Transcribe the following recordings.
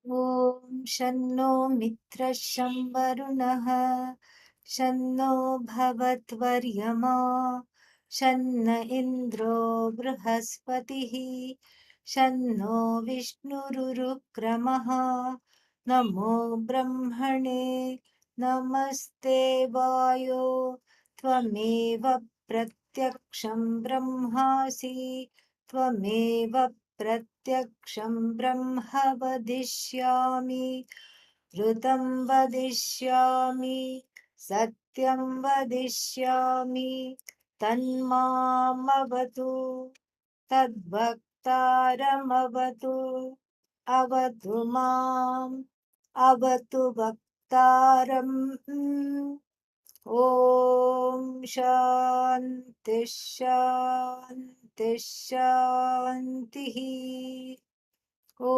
ॐ शन्नो मित्रः शं वरुणः शन्नो भवत्वर्यमा शन्न इन्द्रो बृहस्पतिः शन्नो विष्णुरुक्रमः नमो ब्रह्मणे नमस्ते वायो त्वमेव प्रत्यक्षं ब्रह्मासि त्वमेव प्रत्यक्षं ब्रह्म वदिष्यामि ऋतं वदिष्यामि सत्यं वदिष्यामि तन्मामवतु तद्वक्तारमवतु अवतु माम् अवतु वक्तारम् ॐ शान्ति शान्ति शान्तिः ॐ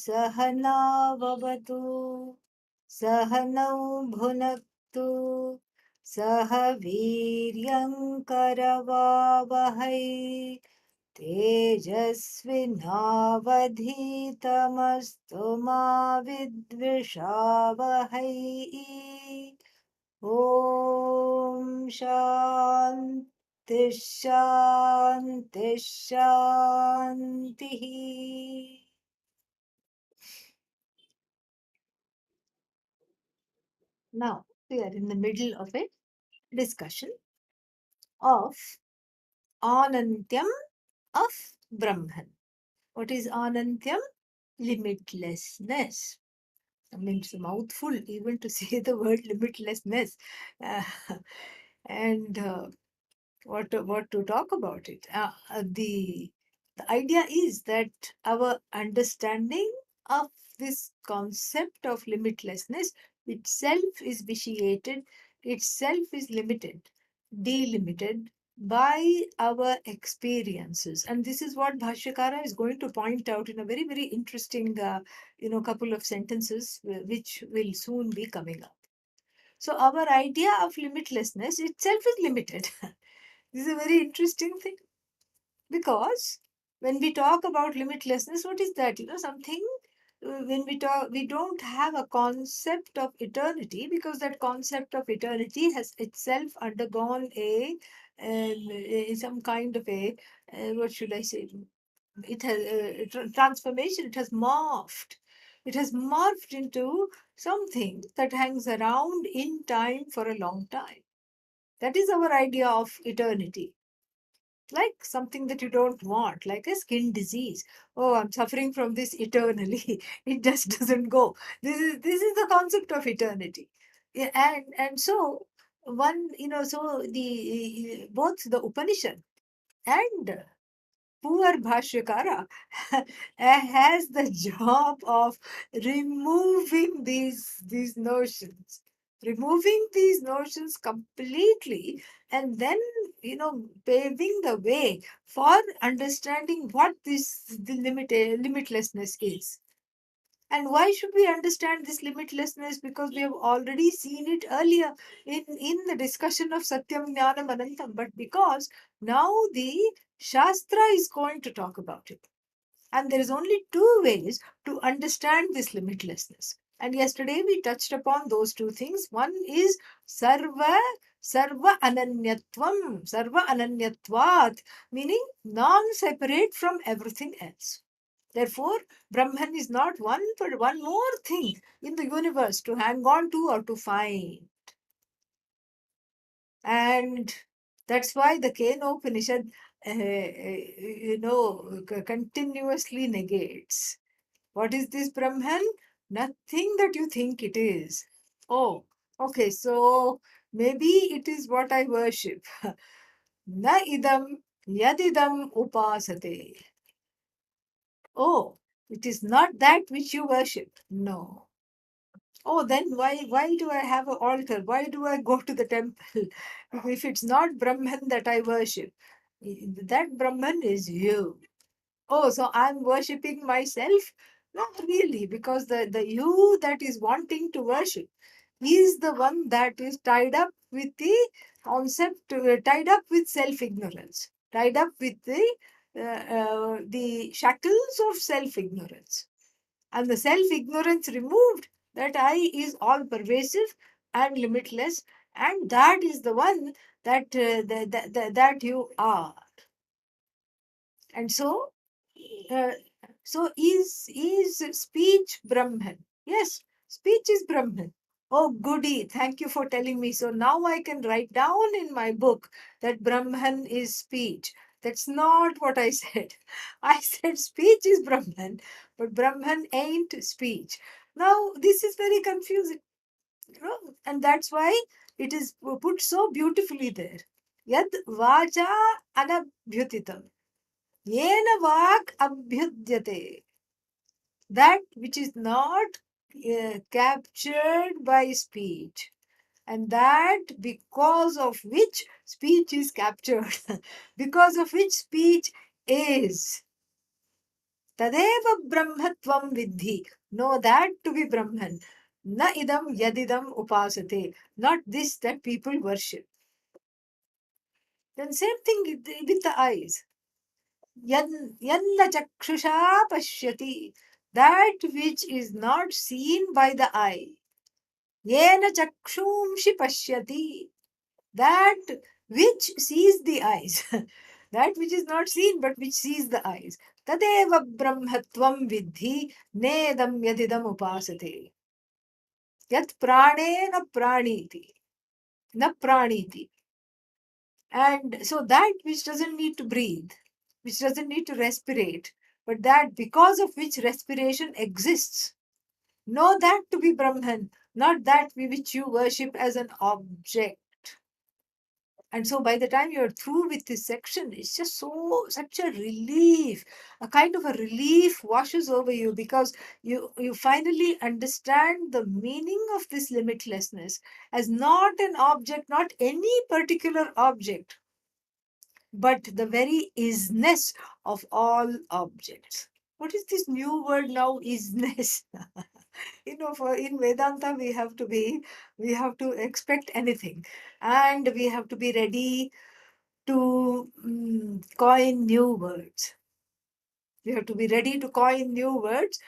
सहनाववतु सहनौ भुनक्तु सह वीर्यङ्करवावहै तेजस्विनावधीतमस्तु मा विद्विषावहै ॐ शान्ति शान्ति शान्तिः. Now we are in the middle of a discussion of Anantyam of Brahman. What is Anantyam? Limitlessness. I mean, it's a mouthful even to say the word limitlessness. Uh, and what to talk about it? The idea is that our understanding of this concept of limitlessness itself is vitiated, itself is limited, delimited by our experiences. And this is what Bhashyakara is going to point out in a very, very interesting, couple of sentences which will soon be coming up. So our idea of limitlessness itself is limited. This is a very interesting thing because when we talk about limitlessness, what is that? Something when we talk, we don't have a concept of eternity because that concept of eternity has itself undergone some kind of what should I say? It has transformation. It has morphed. It has morphed into something that hangs around in time for a long time. That is our idea of eternity, like something that you don't want, like a skin disease. Oh, I'm suffering from this eternally. It just doesn't go. This is the concept of eternity. Yeah, and so one, so the both the Upanishad and poor Bhashyakara has the job of removing these notions, removing these notions completely, and then paving the way for understanding what limitlessness is. And why should we understand this limitlessness? Because we have already seen it earlier in the discussion of Satyam Jnanam Anantam. But because now the Shastra is going to talk about it. And there is only two ways to understand this limitlessness. And yesterday we touched upon those two things. One is Sarva Ananyatvam, Sarva Ananyatvat, meaning non-separate from everything else. Therefore, Brahman is not one but one more thing in the universe to hang on to or to find. And that's why the Kenopanishad, continuously negates. What is this Brahman? Nothing that you think it is. Oh, okay, so maybe it is what I worship. Na idam yadidam upasate. Oh, it is not that which you worship. No. Oh, then why do I have an altar? Why do I go to the temple? If it's not Brahman that I worship, that Brahman is you. Oh, so I'm worshipping myself? Not really, because the you that is wanting to worship is the one that is tied up with the concept, tied up with self-ignorance, tied up with the shackles of self-ignorance. and the self-ignorance removed, that I is all pervasive and limitless, and that is the one that you are. And so, uh, is speech Brahman? Yes, speech is Brahman. Oh, goody! Thank you for telling me. So now I can write down in my book that Brahman is speech. That's not what I said. I said speech is Brahman, but Brahman ain't speech. Now this is very confusing, and that's why it is put so beautifully there. Yad vacha anabhyutitam. Yena vak abhyudyate. That which is not captured by speech, and that because of which speech is captured, because of which speech is. Tadeva brahmatvam vidhi. Know that to be Brahman. Na idam yadidam upasate. Not this that people worship. Then same thing with the eyes. Yanna chakshusha pashyati. That which is not seen by the eye. Yena chakshumshi pashyati. That which sees the eyes. That which is not seen but which sees the eyes. Tadeva brahmatvam vidhi nedam yadidam upasate. Yat prane na praniti. Na praniti. And so that which doesn't need to breathe, which doesn't need to respirate, but that because of which respiration exists. Know that to be Brahman, not that which you worship as an object. And so by the time you're through with this section, it's just such a relief. A kind of a relief washes over you, because you finally understand the meaning of this limitlessness as not an object, not any particular object, but the very isness of all objects. What is this new word now, isness? For in Vedanta we have to expect anything, and we have to be ready to coin new words. We have to be ready to coin new words,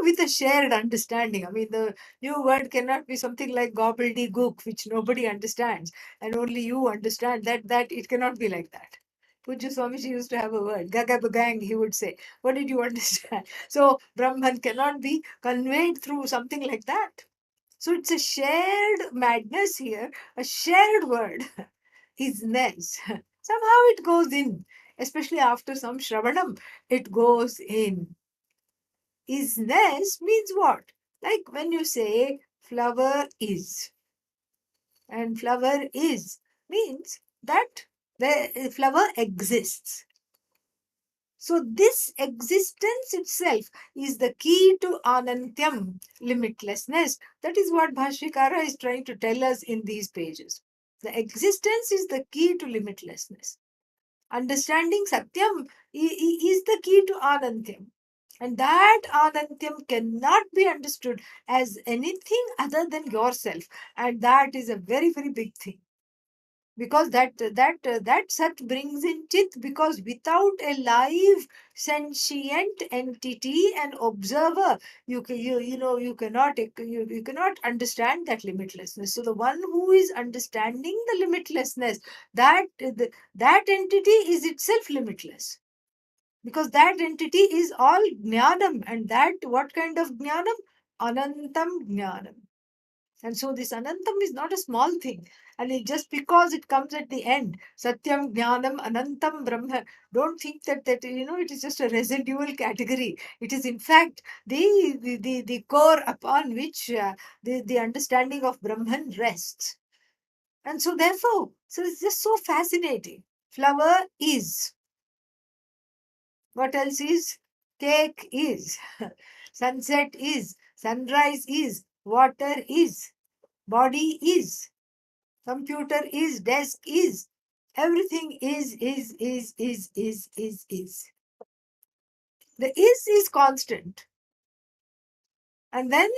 with a shared understanding. I mean, the new word cannot be something like gobbledygook, which nobody understands, and only you understand. That it cannot be like that. Pujya Swamiji used to have a word, gagabagang, he would say. What did you understand? So, Brahman cannot be conveyed through something like that. So, it's a shared madness here, a shared word, isness. Somehow it goes in, especially after some Shravanam, it goes in. Isness means what? Like when you say flower is, and flower is means that the flower exists. So this existence itself is the key to Anantyam, limitlessness. That is what Bhashyakara is trying to tell us in these pages. The existence is the key to limitlessness. Understanding Satyam is the key to Anantyam. And that Anantyam cannot be understood as anything other than yourself. And that is a very, very big thing. Because that Sat brings in Chit, because without a live sentient entity and observer, you cannot understand that limitlessness. So the one who is understanding the limitlessness, that entity is itself limitless, because that entity is all jnanam. And that, what kind of jnanam? Anantam jnanam. And so this Anantam is not a small thing. And just because it comes at the end, Satyam, Jnanam, Anantam, Brahma, don't think that it is just a residual category. It is in fact the core upon which the understanding of Brahman rests. And so therefore, so it's just so fascinating. Flower is. What else is? Cake is. Sunset is. Sunrise is. Water is. Body is. Computer is. Desk is. Everything is. The is constant. And then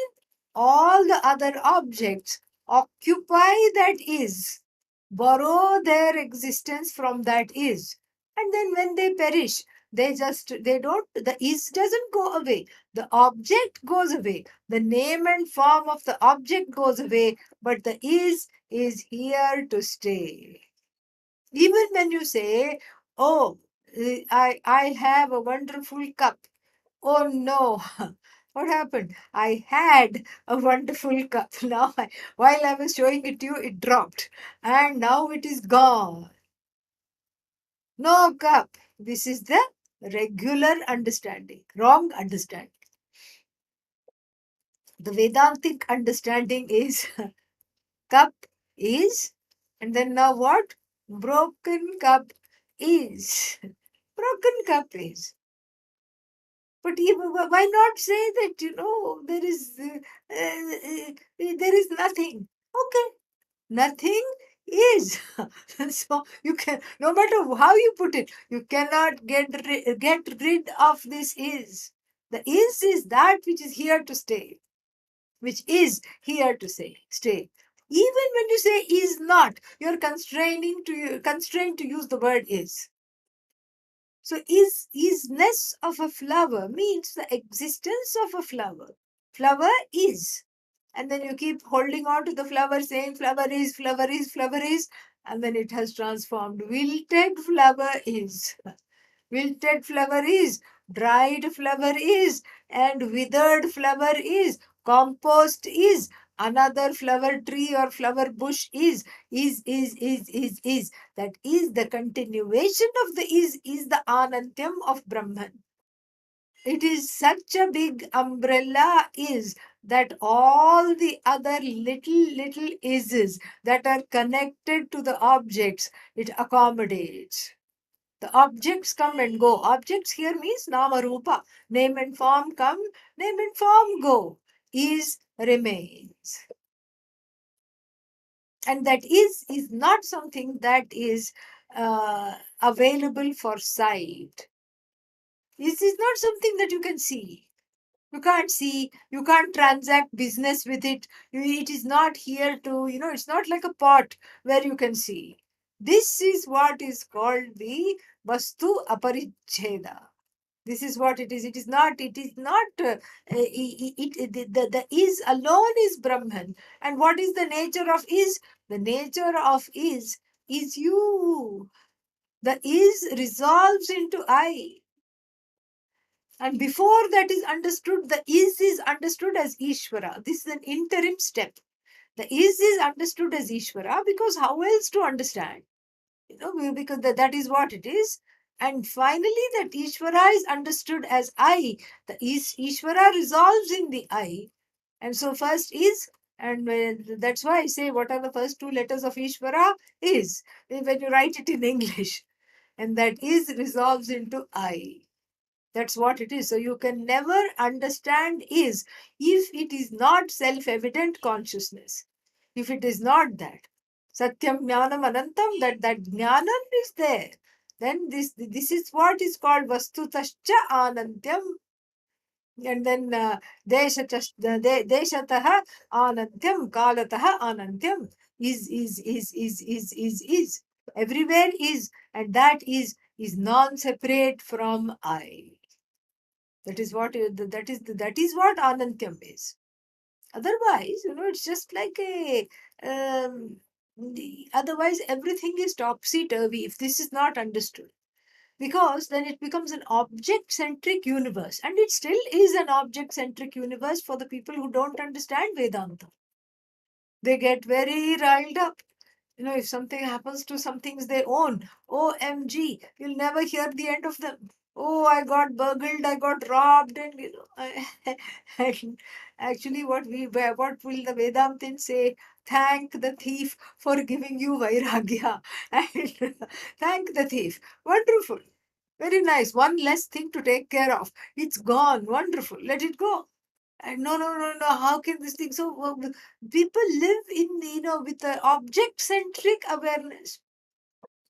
all the other objects occupy that is, borrow their existence from that is. And then when they perish, They don't, the is doesn't go away. The object goes away. The name and form of the object goes away, but the is here to stay. Even when you say, oh, I have a wonderful cup. Oh no, what happened? I had a wonderful cup. Now, while I was showing it to you, it dropped. And now it is gone. No cup. This is the regular understanding, wrong understanding. The Vedantic understanding is cup is, and then now what? Broken cup is. Broken cup is. But even, why not say that, there is nothing. Okay, nothing is. So you can, no matter how you put it, you cannot get rid of this is. The is that which is here to stay, which is here to stay. Even when you say is not, you're constrained to use the word is. So isness of a flower means the existence of a flower. Flower is. And then you keep holding on to the flower, saying flower is, flower is, flower is, and then it has transformed. Wilted flower is. Wilted flower is. Dried flower is. And withered flower is. Compost is. Another flower tree or flower bush is. Is. That is the continuation of the is the Anantyam of Brahman. It is such a big umbrella is that all the other little ises that are connected to the objects, it accommodates. The objects come and go. Objects here means nama rupa. Name and form come, name and form go. Is remains. And that is not something that is available for sight. This is not something that you can see. You can't see, you can't transact business with it. It is not here to, it's not like a pot where you can see. This is what is called the Vastu Aparicheda. This is what it is. It is not, the is alone is Brahman. And what is the nature of is? The nature of is you. The is resolves into I. And before that is understood, the is understood as Ishvara. This is an interim step. The is understood as Ishvara because how else to understand? Because that is what it is. And finally, that Ishvara is understood as I. The Ishvara resolves in the I. And so first is, and that's why I say what are the first two letters of Ishvara? Is, when you write it in English. And that is resolves into I. That's what it is. So you can never understand is if it is not self-evident consciousness. If it is not that. Satyam Jnanam Anantam, that Jnanam is there. Then this is what is called Vastutascha Anantyam. And then Deshataha Anantyam, Kalataha Anantyam. Is. Everywhere is. And that is non-separate from I. That is what Anantyam is. Otherwise, it's just like a. Otherwise, everything is topsy-turvy if this is not understood. Because then it becomes an object-centric universe. And it still is an object-centric universe for the people who don't understand Vedanta. They get very riled up. If something happens to some things they own, OMG, you'll never hear the end of them. Oh, I got burgled, I got robbed, and and actually, what will the Vedantin say? Thank the thief for giving you vairagya, and thank the thief. Wonderful, very nice. One less thing to take care of. It's gone. Wonderful. Let it go. And no. How can this thing? So people live in, with an object-centric awareness,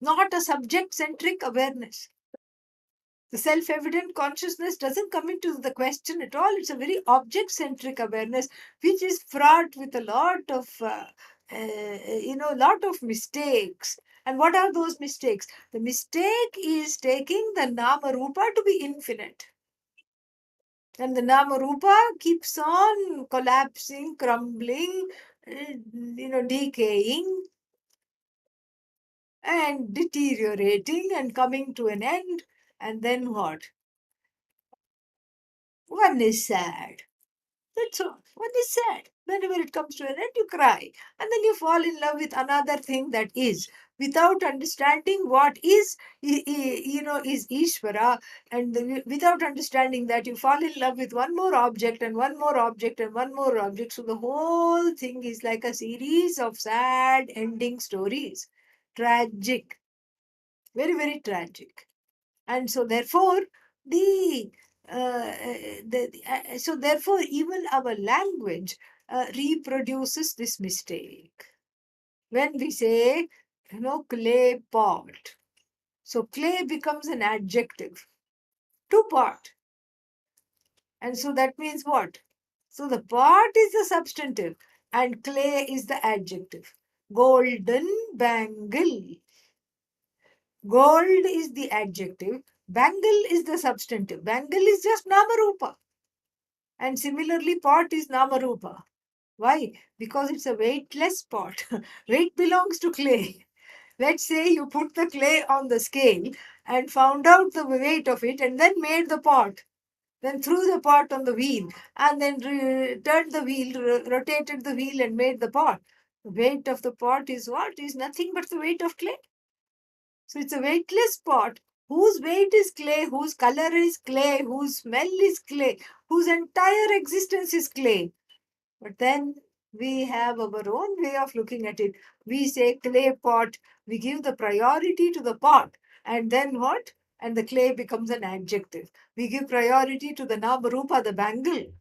not a subject-centric awareness. The self-evident consciousness doesn't come into the question at all. It's a very object-centric awareness, which is fraught with a lot of, lot of mistakes. And what are those mistakes? The mistake is taking the Nama Rupa to be infinite. And the Nama Rupa keeps on collapsing, crumbling, decaying and deteriorating and coming to an end. And then what? One is sad. That's all. One is sad. Whenever it comes to an end, you cry. And then you fall in love with another thing that is. Without understanding what is, is Ishvara. And without understanding that, you fall in love with one more object and one more object and one more object. So the whole thing is like a series of sad ending stories. Tragic. Very, very tragic. And so therefore the so therefore even our language reproduces this mistake when we say clay pot. So clay becomes an adjective to pot, and so that means what? So the pot is the substantive and clay is the adjective. Golden bangle. Gold is the adjective, bangle is the substantive. Bangle is just Namarupa. And similarly, pot is Namarupa. Why? Because it's a weightless pot. Weight belongs to clay. Let's say you put the clay on the scale and found out the weight of it and then made the pot. Then threw the pot on the wheel and then turned the wheel, rotated the wheel and made the pot. The weight of the pot is what? Is nothing but the weight of clay. So it's a weightless pot whose weight is clay, whose color is clay, whose smell is clay, whose entire existence is clay. But then we have our own way of looking at it. We say clay pot, we give the priority to the pot. And then what? And the clay becomes an adjective. We give priority to the Namarupa, the bangle.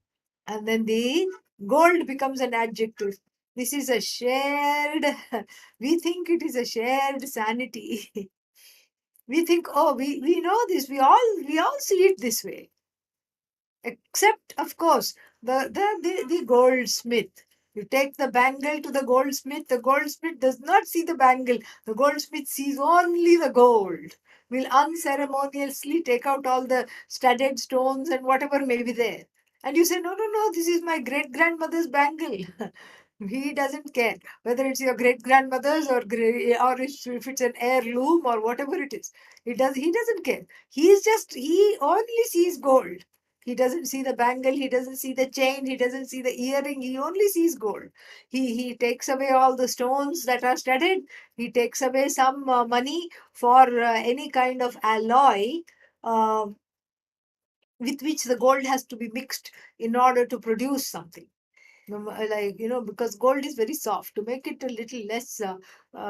And then the gold becomes an adjective. This is a shared, we think it is a shared sanity. We think, oh, we know this, we all see it this way. Except, of course, the goldsmith. You take the bangle to the goldsmith does not see the bangle, the goldsmith sees only the gold. Will unceremoniously take out all the studded stones and whatever may be there. And you say, no, no, no, this is my great grandmother's bangle. He doesn't care whether it's your great grandmother's or if it's an heirloom or whatever it is. He doesn't care. He only sees gold. He doesn't see the bangle, he doesn't see the chain, he doesn't see the earring, he only sees gold. He takes away all the stones that are studded, he takes away some money for any kind of alloy uh, with which the gold has to be mixed in order to produce something. Like, because gold is very soft. To make it a little less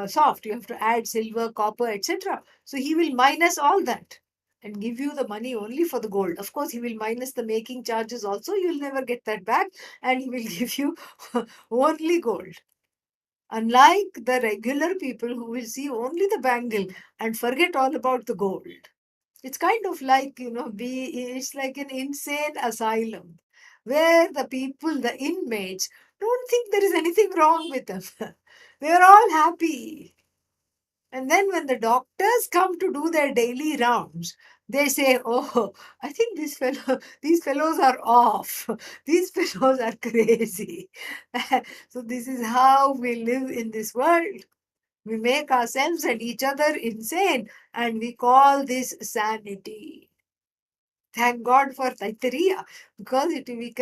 soft, you have to add silver, copper, etc. So he will minus all that and give you the money only for the gold. Of course, he will minus the making charges also. You'll never get that back. And he will give you only gold. Unlike the regular people who will see only the bangle and forget all about the gold. It's kind of like, it's like an insane asylum where the people, the inmates, don't think there is anything wrong with them. They're all happy. And then when the doctors come to do their daily rounds, they say, oh, I think these fellows are off. These fellows are crazy. So this is how we live in this world. We make ourselves and each other insane and we call this sanity. Thank God for Taittiriya, because we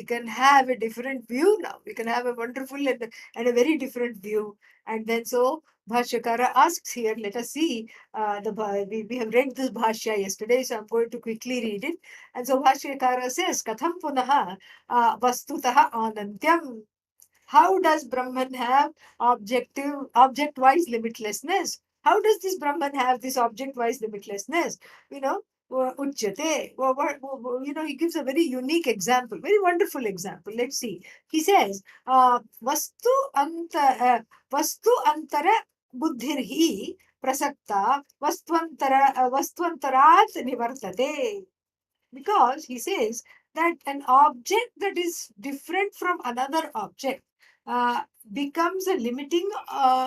can have a different view now. We can have a wonderful and a very different view. And then so Bhashyakara asks here, let us see, we have read this Bhashya yesterday, so I'm going to quickly read it. And so Bhashyakara says, Katham punaha vastutaha anantyam. How does Brahman have object-wise limitlessness? How does this Brahman have this object-wise limitlessness? You know, Uchyate. He gives a very unique example, very wonderful example. Let's see. He says, Vastu antara buddhirhi prasakta vastvantarat nivartate. Because he says that an object that is different from another object becomes a limiting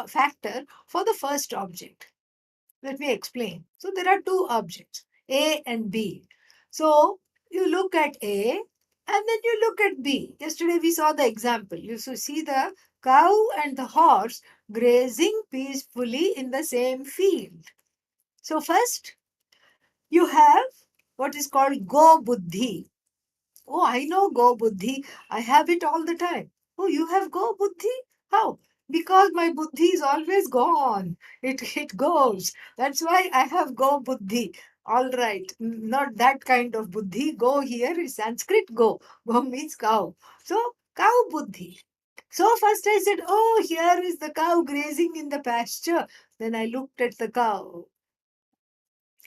factor for the first object. Let me explain. So there are two objects, A and B. So you look at A and then you look at B. Yesterday we saw the example. You see the cow and the horse grazing peacefully in the same field. So first you have what is called Go Buddhi. Oh, I know Go Buddhi. I have it all the time. Oh, you have Go Buddhi? How? Because my Buddhi is always gone. It goes. That's why I have Go Buddhi. All right. Not that kind of Buddhi. Go here is Sanskrit Go. Go means cow. So, cow Buddhi. So first I said, oh, here is the cow grazing in the pasture. Then I looked at the cow.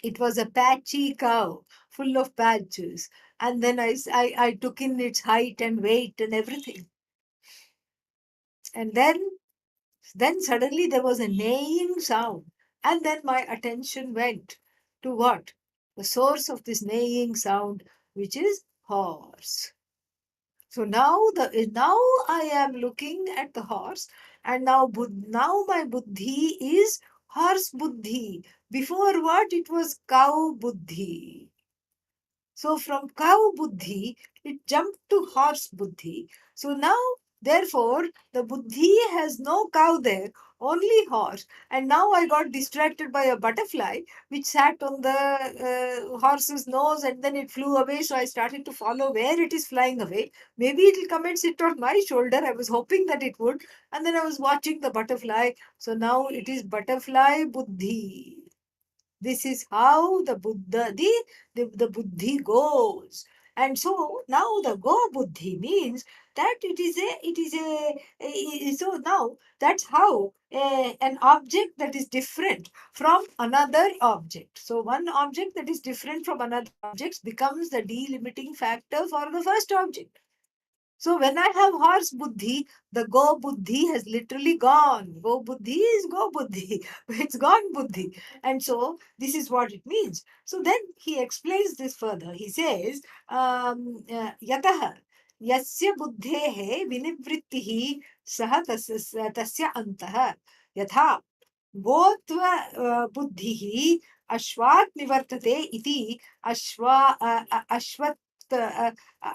It was a patchy cow, full of patches. And then I took in its height and weight and everything. And then suddenly there was a neighing sound. And then my attention went to what? The source of this neighing sound, which is horse. So now I am looking at the horse, and now my buddhi is horse buddhi. Before what? It was cow buddhi. So from cow buddhi, it jumped to horse buddhi. So now, therefore, the buddhi has no cow there, only horse. And now I got distracted by a butterfly which sat on the horse's nose and then it flew away. So I started to follow where it is flying away. Maybe it will come and sit on my shoulder. I was hoping that it would. And then I was watching the butterfly. So now it is butterfly buddhi. This is how the buddhi goes. And so now the go buddhi means that so now that's how an object that is different from another object. So one object that is different from another object becomes the delimiting factor for the first object. So when I have horse buddhi, the go buddhi has literally gone. Go buddhi is go buddhi. It's gone buddhi. And so this is what it means. So then he explains this further. He says, yatah yasya buddhehe vinivrittihi saha tasya antah yatha बुद्धिः अश्वात् निवर्तते इति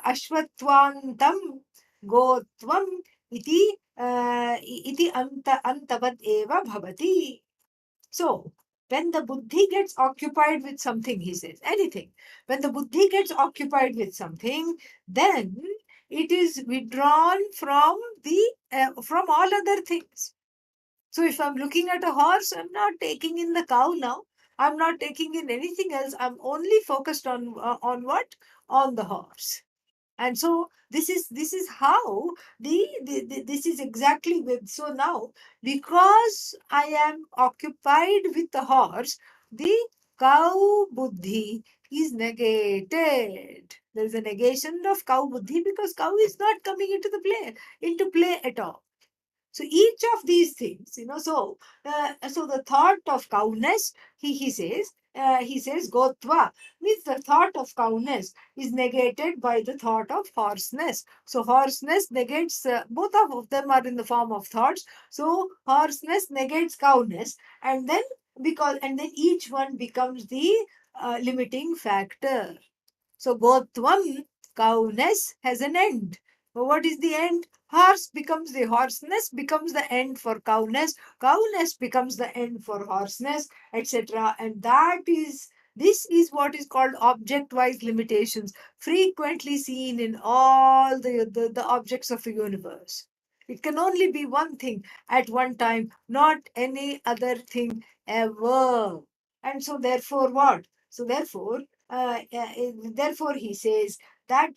अश्वत्वान्तं गोत्वम् इति अन्तवत् एव भवति. So, when the buddhi gets occupied with something, he says, anything, when the buddhi gets occupied with something, then it is withdrawn from from all other things. So if I'm looking at a horse, I'm not taking in the cow now. I'm not taking in anything else. I'm only focused on what? On the horse. And so this is how this is exactly with. So now because I am occupied with the horse, the cow buddhi is negated. There is a negation of cow buddhi because cow is not coming into play at all. So each of these things, so the thought of cowness, he says gotva means the thought of cowness is negated by the thought of horseness. So horseness negates, both of them are in the form of thoughts. So horseness negates cowness, and then each one becomes the limiting factor. So gotvam, cowness, has an end. So what is the end? The horseness becomes the end for cowness. Cowness becomes the end for horseness, etc. And this is what is called object-wise limitations, frequently seen in all the objects of the universe. It can only be one thing at one time, not any other thing ever. And so therefore what? So therefore he says that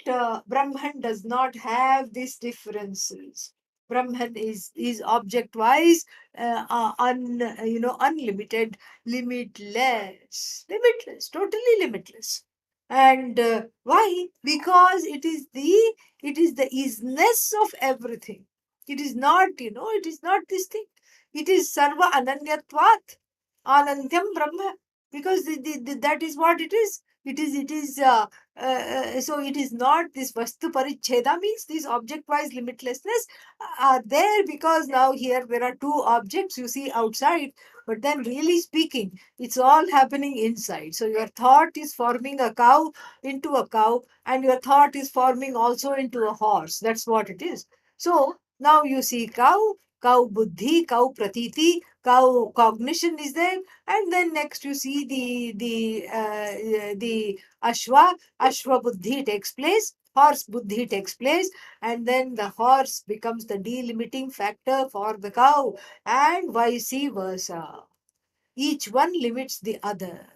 Brahman does not have these differences. Brahman is object wise, unlimited, limitless, totally limitless. And why? Because it is the isness of everything. It is not, it is not this thing. It is sarva ananyatvat, anantyam brahma, because that is what it is. It is So it is not this vastu paricheda, means this object wise limitlessness are there, because now here there are two objects you see outside, but then really speaking, it's all happening inside. So your thought is forming a cow into a cow, and your thought is forming also into a horse. That's what it is. So now you see cow, cow buddhi, cow pratiti, cow cognition is there, and then next you see the ashwa, ashwa buddhi takes place, horse buddhi takes place, and then the horse becomes the delimiting factor for the cow, and vice versa. Each one limits the other.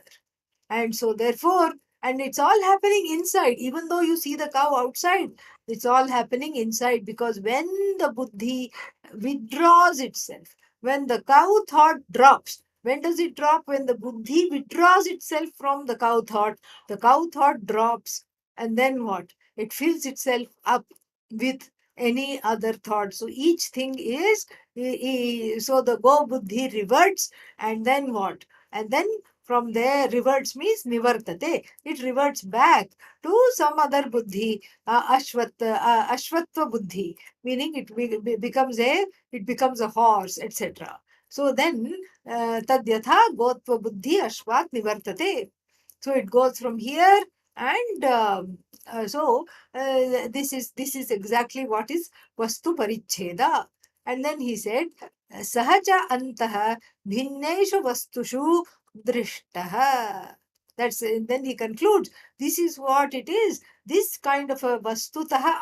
And so, therefore, and it's all happening inside, even though you see the cow outside, it's all happening inside, because when the buddhi withdraws itself, when the cow thought drops, when does it drop? When the buddhi withdraws itself from the cow thought drops, and then what? It fills itself up with any other thought. So each thing is, so the go buddhi reverts, and then what? And then from there, reverts means nivartate. It reverts back to some other buddhi, ashvatva buddhi, meaning it becomes a horse, etc. So then, tadyatha gotva buddhi ashvat nivartate. So it goes from here, and this is exactly what is vastu paricheda. And then he said, sahaja antah bhinneshu vastushu drishtah. Then he concludes, this is what it is. This kind of a vastutah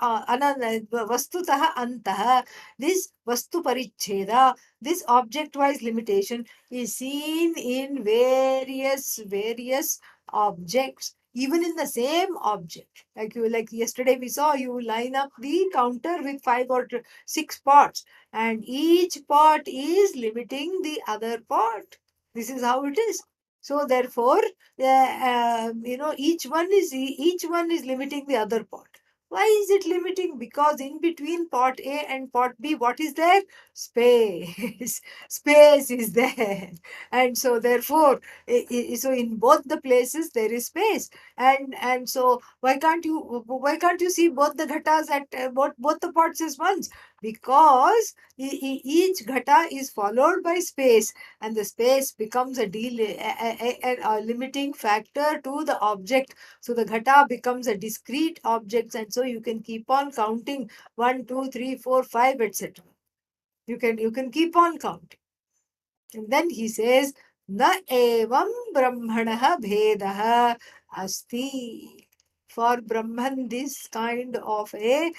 antah, this vastu paricheda, this object-wise limitation is seen in various objects, even in the same object. Like yesterday we saw, you line up the counter with 5 or 6 pots, and each pot is limiting the other pot. This is how it is. So therefore, each one is limiting the other pot. Why is it limiting? Because in between pot A and pot B, what is there? Space. Space is there. And so therefore, so in both the places there is space. And so why can't you see both the ghatas at both the pots as once? Because each ghata is followed by space, and the space becomes a limiting factor to the object. So the ghata becomes a discrete object, and so you can keep on counting 1, 2, 3, 4, 5, etc. You can keep on counting. And then he says, na evam brahmanah bhedah asti. For Brahman, this kind of a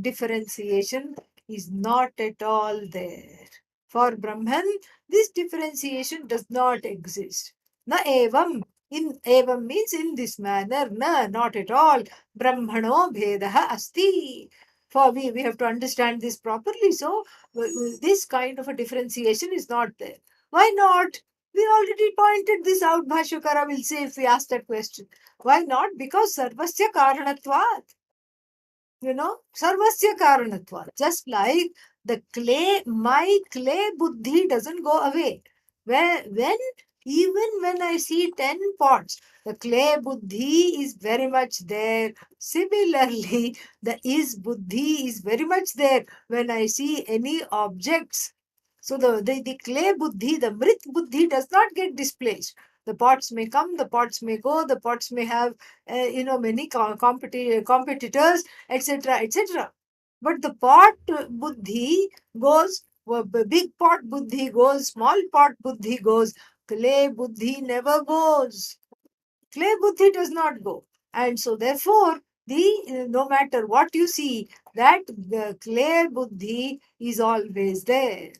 differentiation is not at all there. For Brahman, this differentiation does not exist. Na evam. In evam means in this manner. Na, not at all. Brahmano bhedah asti. For we have to understand this properly. So this kind of a differentiation is not there. Why not? We already pointed this out. Bhashyakara will say if we ask that question. Why not? Because sarvasya karanatvat. Sarvasya karanatvat. Just like my clay buddhi doesn't go away. Even when I see 10 pots, the clay buddhi is very much there. Similarly, the is buddhi is very much there when I see any objects. So the clay buddhi, the mrit buddhi does not get displaced. The pots may come, the pots may go, the pots may have many competitors, etc., etc. But the pot buddhi goes, big pot buddhi goes, small pot buddhi goes, clay buddhi never goes. Clay buddhi does not go. And so therefore, no matter what you see, that the clay buddhi is always there.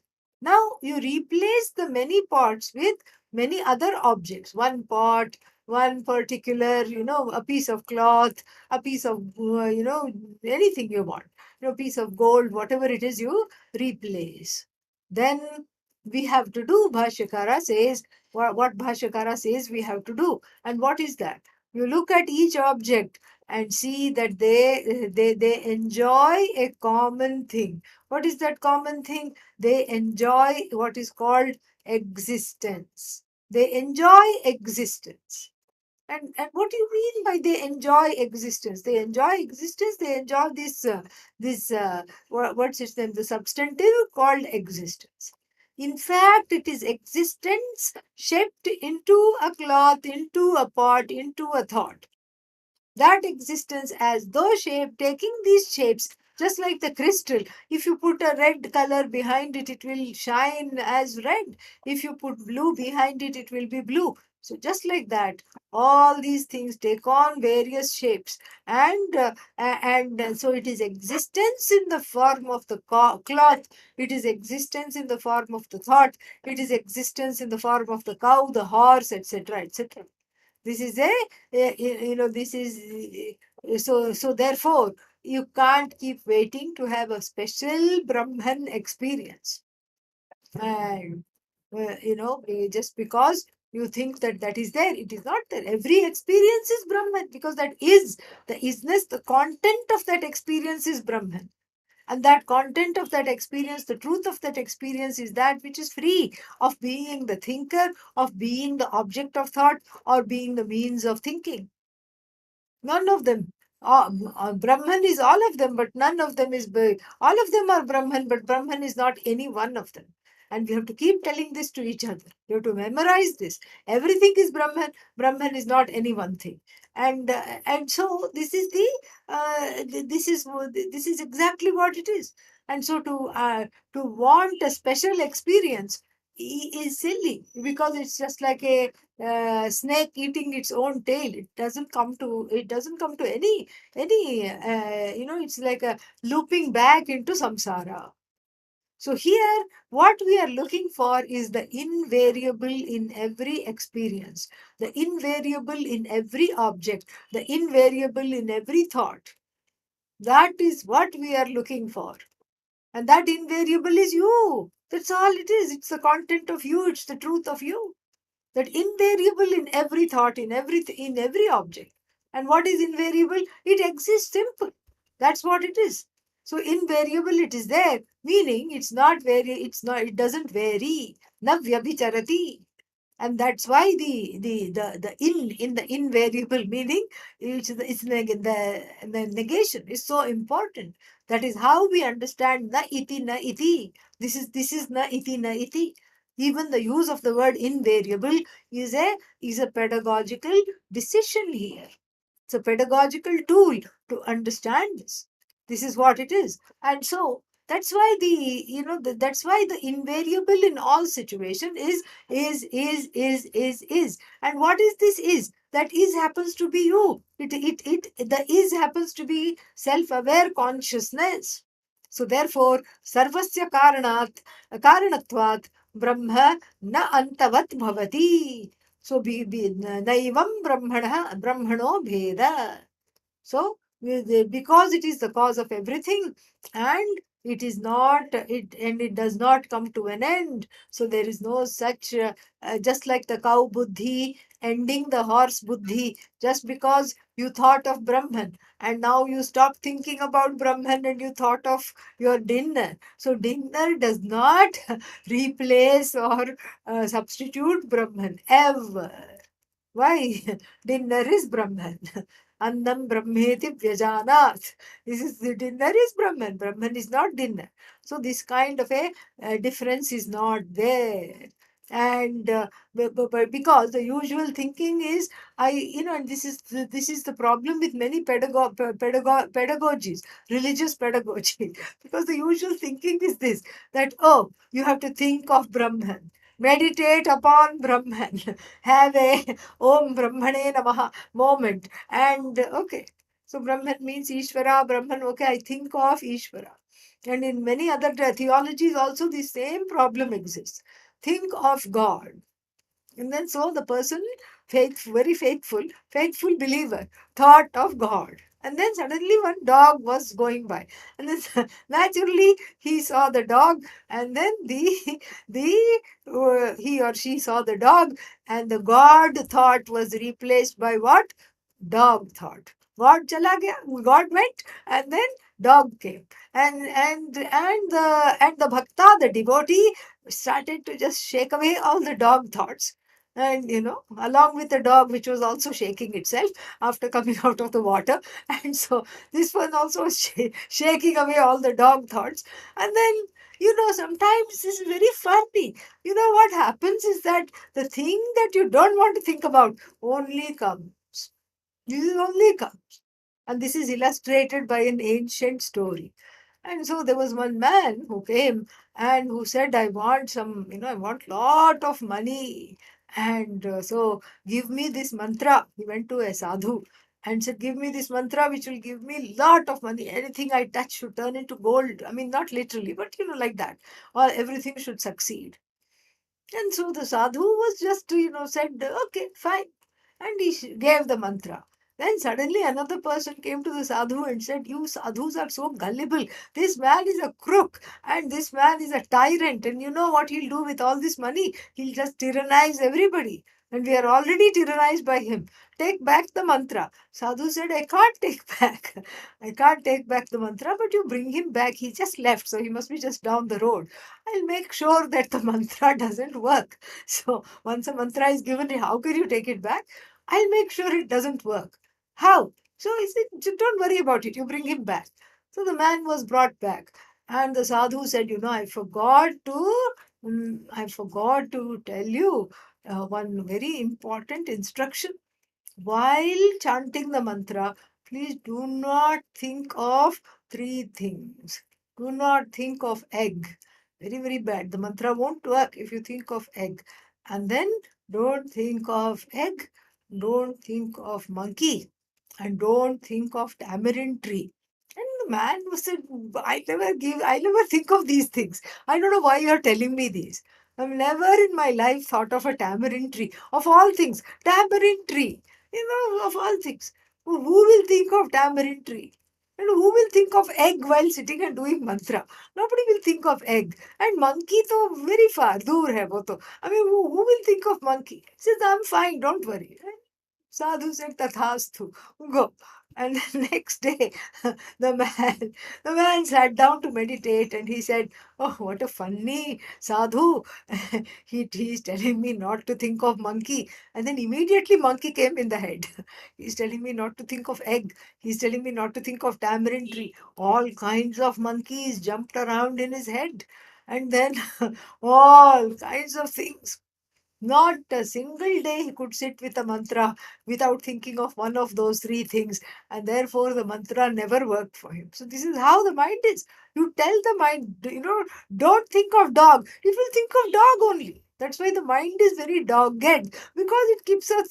Now you replace the many pots with many other objects. One pot, one particular, a piece of cloth, a piece of, anything you want, piece of gold, whatever it is, you replace. Then we have to do, Bhashyakara says, what Bhashyakara says we have to do. And what is that? You look at each object and see that they enjoy a common thing. What is that common thing? They enjoy what is called existence. They enjoy existence. And what do you mean by they enjoy existence? They enjoy existence. They enjoy what's its name? The substantive called existence. In fact, it is existence shaped into a cloth, into a pot, into a thought. That existence as though shape, taking these shapes, just like the crystal. If you put a red color behind it, it will shine as red. If you put blue behind it, it will be blue. So just like that, all these things take on various shapes, and so it is existence in the form of the cloth. It is existence in the form of the thought. It is existence in the form of the cow, the horse, etc., etc. This is this is so therefore you can't keep waiting to have a special Brahman experience. And just because you think that that is there, it is not there. Every experience is Brahman, because that is the isness, the content of that experience is Brahman. And that content of that experience, the truth of that experience, is that which is free of being the thinker, of being the object of thought, or being the means of thinking. None of them. Brahman is all of them, but none of them is. All of them are Brahman, but Brahman is not any one of them. And we have to keep telling this to each other. We have to memorize this. Everything is Brahman. Brahman is not any one thing. And so this is this is exactly what it is. And so to want a special experience is silly, because it's just like a snake eating its own tail. It doesn't come to any it's like a looping back into samsara. So here what we are looking for is the invariable in every experience, the invariable in every object, the invariable in every thought. That is what we are looking for. And that invariable is you. That's all it is. It's the content of you. It's the truth of you. That invariable in every thought, in every object. And what is invariable? It exists simple. That's what it is. So invariable, it is there, meaning it doesn't vary. Na vyabhicharati. And that's why the in the invariable meaning, the negation is so important. That is how we understand na iti. This is na iti. Even the use of the word invariable is a pedagogical decision here. It's a pedagogical tool to understand this. This is what it is. And so that's why that's why the invariable in all situation is. And what is this is? That is happens to be you. The is happens to be self-aware consciousness. So therefore, sarvasya karanatvat brahma na antavat bhavati. So naivam brahmano bheda. So because it is the cause of everything, and it does not come to an end. So there is no such just like the cow buddhi ending the horse buddhi, just because you thought of Brahman and now you stop thinking about Brahman and you thought of your dinner. So dinner does not replace or substitute Brahman ever. Why? Dinner is Brahman. Annam Brahmeti Vyajanat. This is the dinner is Brahman. Brahman is not dinner. So this kind of a difference is not there. And but because the usual thinking is, and this is the problem with many pedagogies, religious pedagogy, because the usual thinking is this, that oh, you have to think of Brahman, meditate upon Brahman, have a Om Brahmane Namaha moment. And okay, so Brahman means Ishvara, Brahman, okay, I think of Ishvara. And in many other theologies also the same problem exists. Think of God. And then so the person, very faithful believer, thought of God. And then suddenly one dog was going by. And then naturally he saw the dog, and then he or she saw the dog, and the God thought was replaced by what? Dog thought. God chala gaya, God went, and then dog came. And the bhakta, the devotee, started to just shake away all the dog thoughts. And along with the dog, which was also shaking itself after coming out of the water. And so this one also was shaking away all the dog thoughts. And then, sometimes this is very funny. What happens is that the thing that you don't want to think about only comes. This is only comes. And this is illustrated by an ancient story. And so there was one man who came and who said, I want I want lot of money. And so give me this mantra. He went to a sadhu and said, give me this mantra which will give me lot of money. Anything I touch should turn into gold. I mean, not literally, but like that. Or everything should succeed. And so the sadhu was just, said, okay, fine. And he gave the mantra. Then suddenly another person came to the sadhu and said, you sadhus are so gullible. This man is a crook and this man is a tyrant. And you know what he'll do with all this money? He'll just tyrannize everybody. And we are already tyrannized by him. Take back the mantra. Sadhu said, I can't take back. I can't take back the mantra, but you bring him back. He just left, so he must be just down the road. I'll make sure that the mantra doesn't work. So once a mantra is given, how can you take it back? I'll make sure it doesn't work. How? So he said, don't worry about it. You bring him back. So the man was brought back. And the sadhu said, I forgot to tell you one very important instruction. While chanting the mantra, please do not think of three things. Do not think of egg. Very, very bad. The mantra won't work if you think of egg. And then don't think of egg. Don't think of monkey. And don't think of tamarind tree. And the man was said, I never think of these things. I don't know why you're telling me these. I've never in my life thought of a tamarind tree. Of all things, tamarind tree. Of all things. Who will think of tamarind tree? And who will think of egg while sitting and doing mantra? Nobody will think of egg. And monkey to very far, dur hai wo to. I mean, who will think of monkey? He says, I'm fine, don't worry. Sadhu said, Tathastu, go. And the next day, the man, the man sat down to meditate and he said, oh, what a funny sadhu. He's telling me not to think of monkey. And then immediately monkey came in the head. He's telling me not to think of egg. He's telling me not to think of tamarind tree. All kinds of monkeys jumped around in his head. And then all kinds of things. Not a single day he could sit with a mantra without thinking of one of those three things, and therefore the mantra never worked for him. So, this is how the mind is. You tell the mind, don't think of dog. It will think of dog only. That's why the mind is very dogged, because it keeps on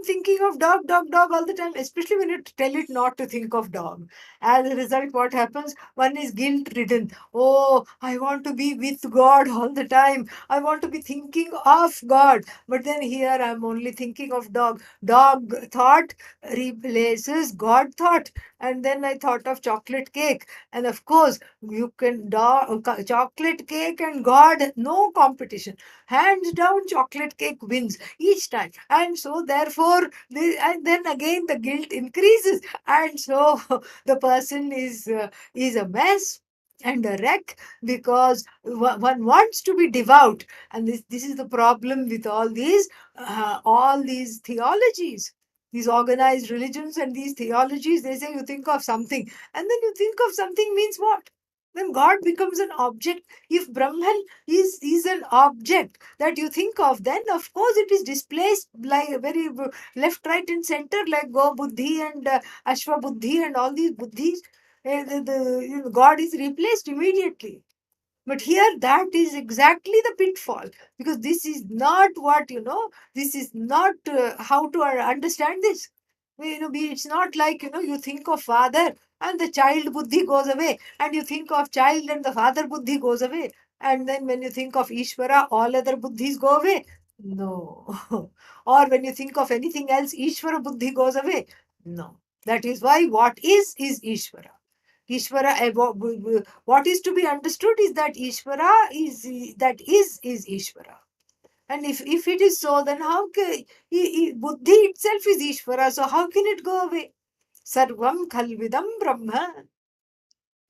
thinking of dog, dog, dog all the time, especially when you tell it not to think of dog. As a result, what happens? One is guilt ridden. Oh, I want to be with God all the time. I want to be thinking of God. But then here I'm only thinking of dog. Dog thought replaces God thought. And then I thought of chocolate cake. And of course, you can chocolate cake and God, no competition. Hands down, chocolate cake wins each time. And so therefore, and then again the guilt increases. And so the person is a mess and a wreck, because one wants to be devout. And this is the problem with all these theologies, these organized religions and these theologies. They say you think of something, and then you think of something means what? Then God becomes an object. If Brahman is an object that you think of, then of course it is displaced like very left, right, and center, like Go Buddhi and Ashwa Buddhi and all these Buddhis. God is replaced immediately. But here, that is exactly the pitfall, because this is not this is not how to understand this. It's not like, you think of father and the child buddhi goes away, and you think of child and the father buddhi goes away. And then when you think of Ishvara, all other buddhis go away. No. Or when you think of anything else, Ishvara buddhi goes away. No. That is why what is Ishvara. Ishvara, what is to be understood is that Ishvara is Ishvara. And if it is so, then how can Buddhi itself is Ishvara, so how can it go away? Sarvam Khalvidam Brahma.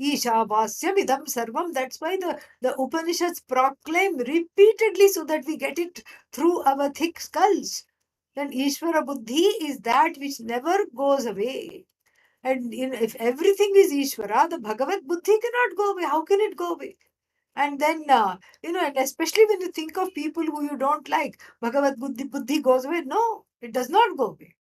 Ishavasya vidam sarvam. That's why the Upanishads proclaim repeatedly so that we get it through our thick skulls. Then Ishvara Buddhi is that which never goes away. And if everything is Ishvara, the Bhagavad Buddhi cannot go away. How can it go away? And then, and especially when you think of people who you don't like, Bhagavad Buddhi goes away. No, it does not go away.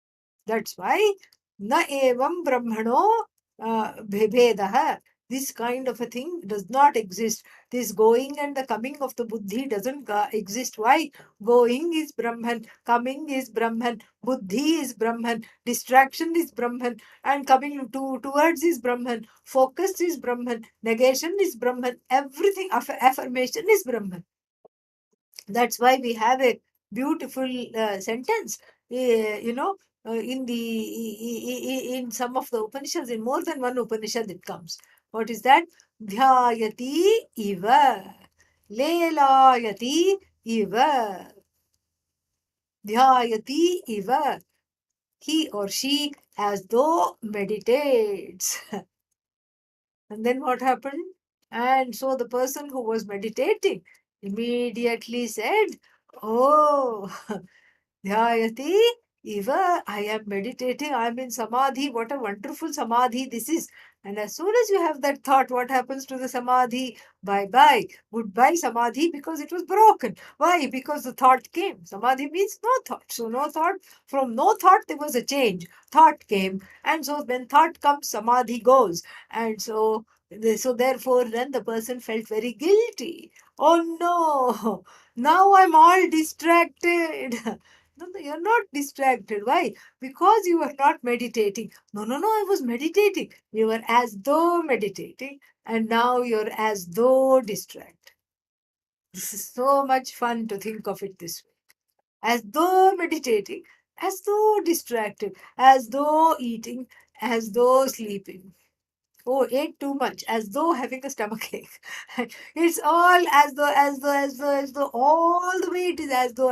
That's why na evam brahmano bhedah. This kind of a thing does not exist. This going and the coming of the buddhi doesn't exist. Why? Going is Brahman, coming is Brahman, buddhi is Brahman, distraction is Brahman, and coming towards is Brahman, focus is Brahman, negation is Brahman, everything, affirmation is Brahman. That's why we have a beautiful sentence, in in some of the Upanishads, in more than one Upanishad it comes. What is that? Dhyayati iva, lelayati iva, dhyayati iva. He or she as though meditates. And then what happened? And so the person who was meditating immediately said, "Oh, Dhyayati, Eva, I am meditating, I am in Samadhi. What a wonderful Samadhi this is." And as soon as you have that thought, what happens to the Samadhi? Bye bye. Goodbye, Samadhi, because it was broken. Why? Because the thought came. Samadhi means no thought. So, no thought. From no thought, there was a change. Thought came. And so, when thought comes, Samadhi goes. And so therefore, then the person felt very guilty. Oh no, now I'm all distracted. No, no, you're not distracted. Why? Because you were not meditating. No, no, no, I was meditating. You were as though meditating, and now you're as though distracted. This is so much fun to think of it this way. As though meditating, as though distracted, as though eating, as though sleeping. Oh, ate too much, as though having a stomach ache. It's all as though, all the way it is as though.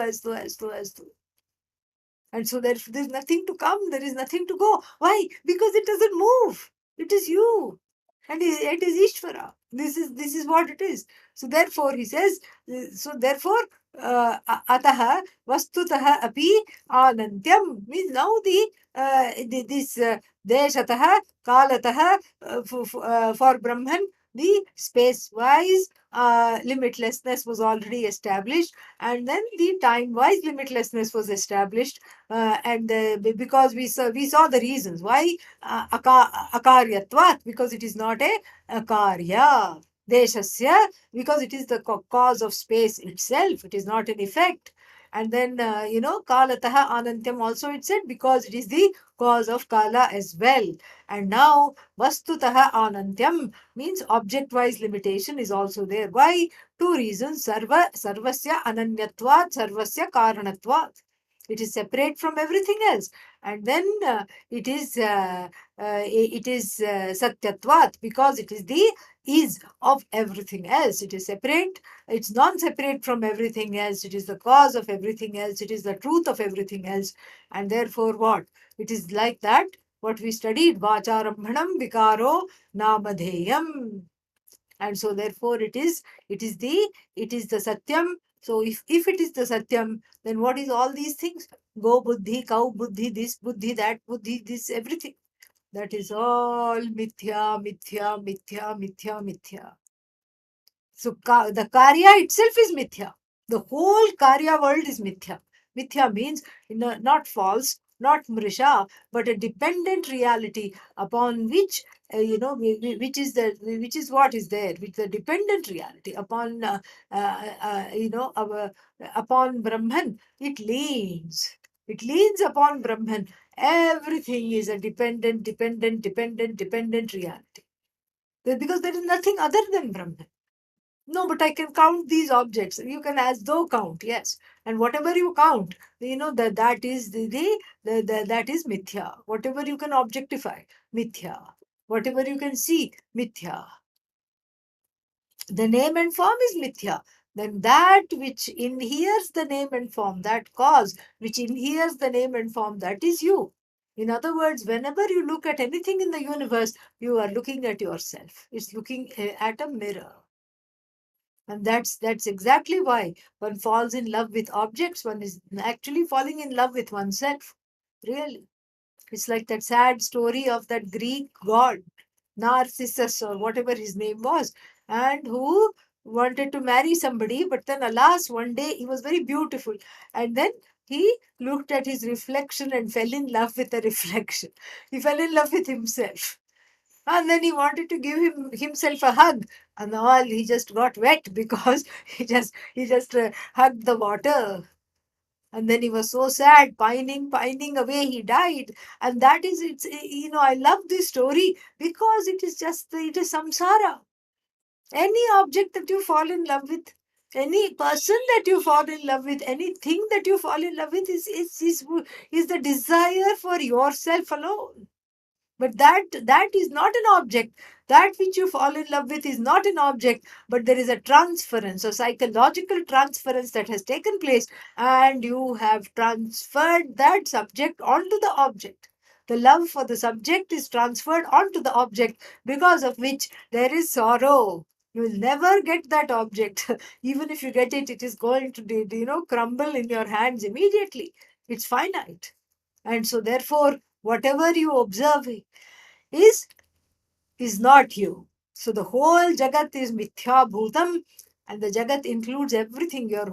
And so there's nothing to come, there is nothing to go. Why? Because it doesn't move. It is you. And it is Ishvara. This is what it is. So therefore, he says, ataha vastutaha api anantyam means now this deshataha kalataha for Brahman, the space-wise limitlessness was already established, and then the time-wise limitlessness was established, and because we saw the reasons why akaryatvat, because it is not a karya, deshasya, because it is the cause of space itself, it is not an effect. And then kalataha anantyam also it said, because it is the cause of kala as well. And now vastutaha anantyam means object wise limitation is also there. Why? Two reasons: sarvasya ananyatvat, sarvasya karanatvat. It is separate from everything else. And then it is satyatvat, because it is the is of everything else. It is separate. It's non-separate from everything else. It is the cause of everything else. It is the truth of everything else. And therefore, what? It is like that. What we studied, vacharambhanam vikaro namadheyam. And so therefore it is the satyam. So if it is the satyam, then what is all these things? Go buddhi, cow buddhi, this buddhi, that buddhi, this everything. That is all mithya, mithya, mithya, mithya, mithya. So the karya itself is mithya. The whole karya world is mithya. Mithya means not false, not mrisha, but a dependent reality upon which which is what is there, which the dependent reality upon upon Brahman. It leans. It leans upon Brahman. Everything is a dependent reality. Because there is nothing other than Brahman. No, but I can count these objects. You can as though count, yes. And whatever you count, that is that is mithya. Whatever you can objectify, mithya. Whatever you can see, mithya. The name and form is mithya. Then that which inheres the name and form, that cause which inheres the name and form, that is you. In other words, whenever you look at anything in the universe, you are looking at yourself. It's looking at a mirror. And that's exactly why one falls in love with objects. One is actually falling in love with oneself. Really. It's like that sad story of that Greek god, Narcissus, or whatever his name was, and who wanted to marry somebody, but then, alas, one day he was very beautiful. And then he looked at his reflection and fell in love with the reflection. He fell in love with himself. And then he wanted to give himself a hug, and all he just got wet because he just hugged the water. And then he was so sad, pining away. He died. And that is, I love this story because it is samsara. Any object that you fall in love with, any person that you fall in love with, anything that you fall in love with is the desire for yourself alone. But that is not an object. That which you fall in love with is not an object, but there is a transference, a psychological transference that has taken place, and you have transferred that subject onto the object. The love for the subject is transferred onto the object, because of which there is sorrow. You will never get that object. Even if you get it, it is going to crumble in your hands immediately. It's finite. And so therefore, whatever you observe is is not you. So the whole Jagat is Mithya Bhutam, and the Jagat includes everything, your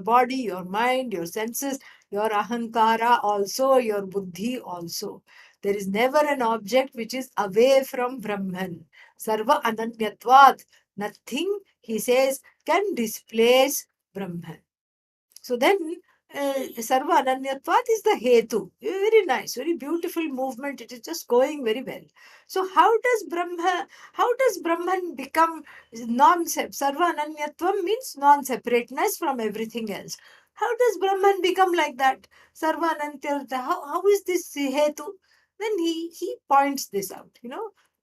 body, your mind, your senses, your ahankara also, your buddhi also. There is never an object which is away from Brahman. Sarva Ananyatvat. Nothing, he says, can displace Brahman. So then, Sarva Ananyatvat is the Hetu. Very nice, very beautiful movement. It is just going very well. So how does Brahman become Sarva Ananyatvam means non-separateness from everything else. How does Brahman become like that? Sarva Ananyatvat, how is this Hetu? Then he points this out,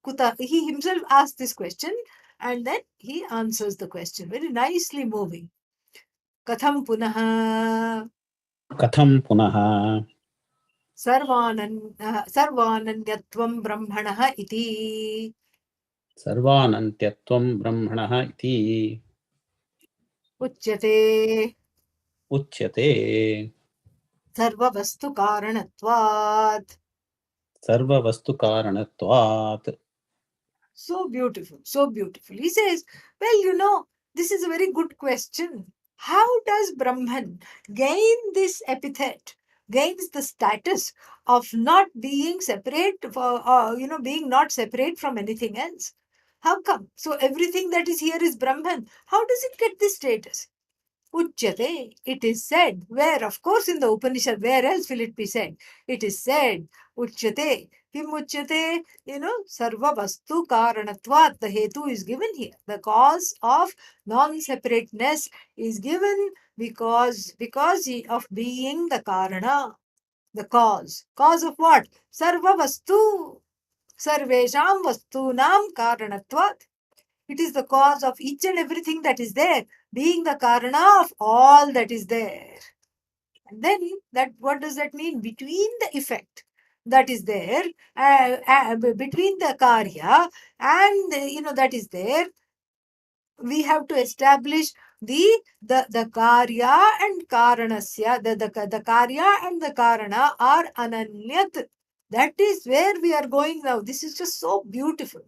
Kuta, he himself asks this question, and then he answers the question. Very nicely moving. कथं पुनः कथं पुनः सर्वानन्यत्वं ब्रह्मणः इति सर्वानन्त्यत्वं ब्रह्मणः इति उच्यते उच्यते सर्ववस्तुकारणत्वात्. सर्ववस्तुकारणत्वात्. So beautiful, so beautiful. He says, well, this is a very good question. How does Brahman gain this epithet, gains the status of not being separate, being not separate from anything else? How come? So everything that is here is Brahman. How does it get this status? Uchyate, it is said. Where? Of course, in the Upanishad. Where else will it be said? It is said. Uchyate. Kim uchyate? Sarva vastu karanatvat. The hetu is given here. The cause of non-separateness is given because of being the karana. The cause. Cause of what? Sarva vastu. Sarvesham vastunam karanatvat. It is the cause of each and everything that is there, being the karana of all that is there. And then what does that mean? Between the effect that is there, between the karya and that is there, we have to establish the karya and karanasya. The karya and the karana are ananyat. That is where we are going now. This is just so beautiful.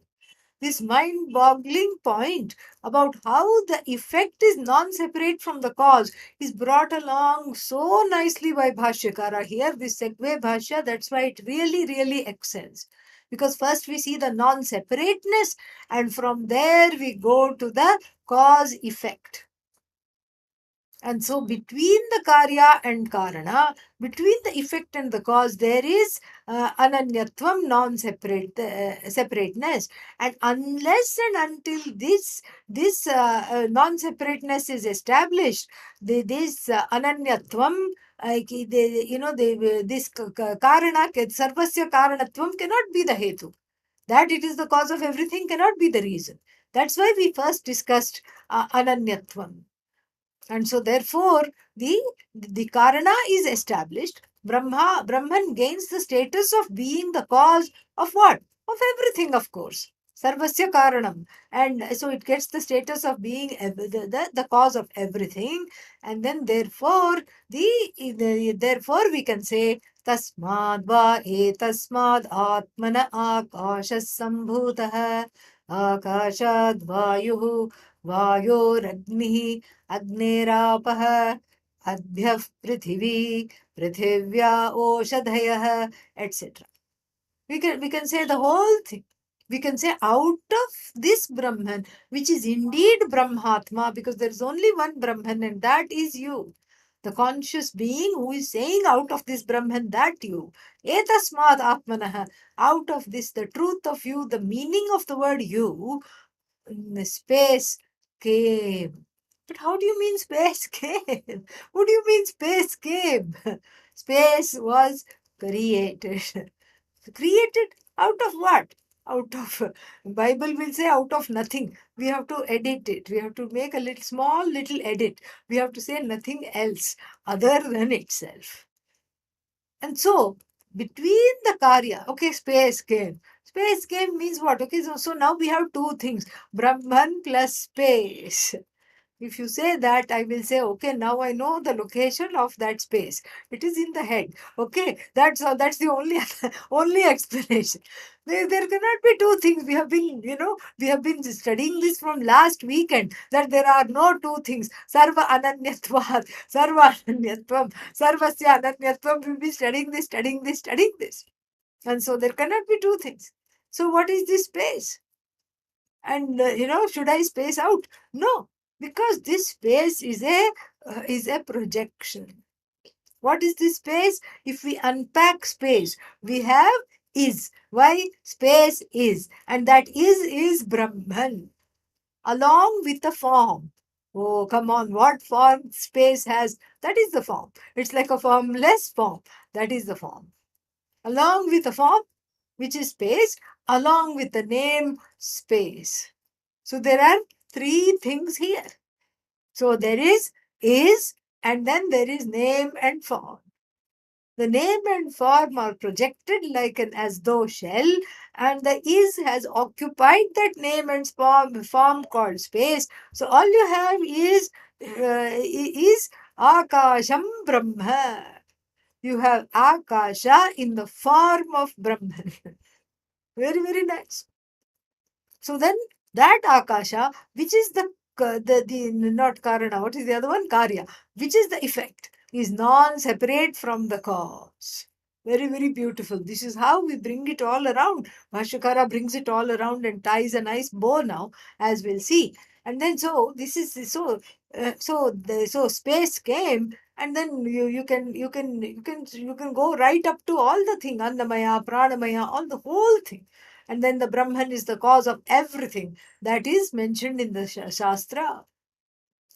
This mind-boggling point about how the effect is non-separate from the cause is brought along so nicely by Bhashyakara here, this segue Bhashya. That's why it really, really excels. Because first we see the non-separateness, and from there we go to the cause-effect. And so between the karya and karana, between the effect and the cause, there is ananyatvam, separateness. And unless and until this non-separateness is established, this ananyatvam, this karana, sarvasya karanatvam cannot be the hetu. That it is the cause of everything cannot be the reason. That's why we first discussed ananyatvam. And so therefore, the karana is established. Brahman gains the status of being the cause of what? Of everything, of course. Sarvasya Karanam. And so it gets the status of being the cause of everything. And then therefore we can say Tasmad va etasmad atmana akashas sambhutah akashad vayuh vayoragnihi agnerapah adhyah prithvi prithivya oshadhayah, etc. We can say the whole thing. We can say out of this Brahman, which is indeed Brahmatma, because there is only one Brahman, and that is you. The conscious being who is saying out of this Brahman, that you. Etasmad Atmanah, out of this, the truth of you, the meaning of the word you, space came. But how do you mean space came? What do you mean space came? Space was created. Created out of what? Out of, Bible will say out of nothing. We have to edit it. We have to make a little small little edit. We have to say nothing else other than itself. And so between the karya, okay, space came. Space came means what? Okay, so now we have two things, Brahman plus space. If you say that, I will say, okay, now I know the location of that space. It is in the head. Okay, that's all. That's the only only explanation. There cannot be two things. We have been studying this from last weekend, that there are no two things. Sarva ananyatvat, sarva ananyatvam, sarvasya ananyatvam. We'll be studying this, studying this, studying this. And so there cannot be two things. So what is this space? And should I space out? No, because this space is a projection. What is this space? If we unpack space, we have is. Why? Space is, and that is Brahman, along with the form. Oh, come on, what form space has? That is the form. It's like a formless form. That is the form. Along with the form, which is space, along with the name space. So there are three things here. So there is, and then there is name and form. The name and form are projected like an as though shell, and the is has occupied that name and form called space. So all you have is Akasham Brahma. You have Akasha in the form of Brahman. Very, very nice. So then that Akasha, which is the not Karana, what is the other one? Karya, which is the effect, is non-separate from the cause. Very, very beautiful. This is how we bring it all around. Bhashyakara brings it all around and ties a nice bow now, as we'll see. And then so this is so space came, and then you can go right up to all the thing, Annamaya, Pranamaya, all the whole thing. And then the Brahman is the cause of everything. That is mentioned in the Shastra.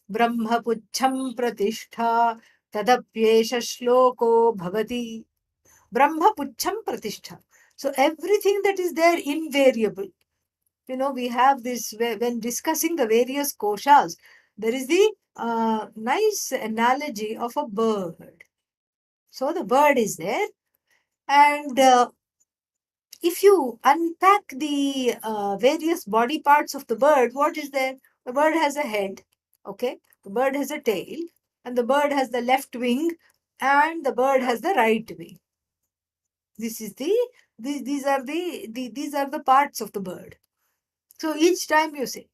Brahma puchham pratishtha tadapyesha shloko bhavati. Brahma puchham pratishtha. So everything that is there invariable. We have this when discussing the various koshas. There is the nice analogy of a bird. So the bird is there, and if you unpack the various body parts of the bird, what is there? The bird has a head, okay? The bird has a tail, and the bird has the left wing, and the bird has the right wing. This is these are the parts of the bird. So each time you say,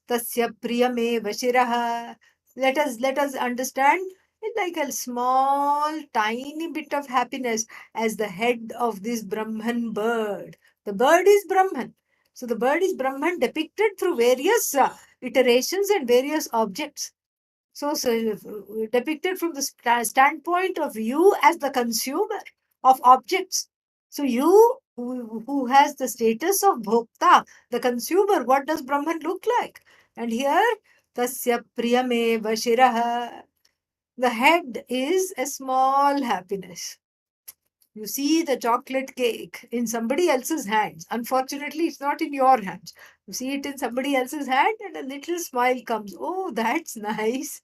Tasya priyameva shiraha. Let us understand it like a small, tiny bit of happiness as the head of this Brahman bird. The bird is Brahman. So the bird is Brahman depicted through various iterations and various objects. So depicted from the standpoint of you as the consumer of objects. So you who has the status of bhokta, the consumer, what does Brahman look like? And here, tasya priyameva shiraha. The head is a small happiness. You see the chocolate cake in somebody else's hands. Unfortunately, it's not in your hands. You see it in somebody else's hand, and a little smile comes. Oh, that's nice.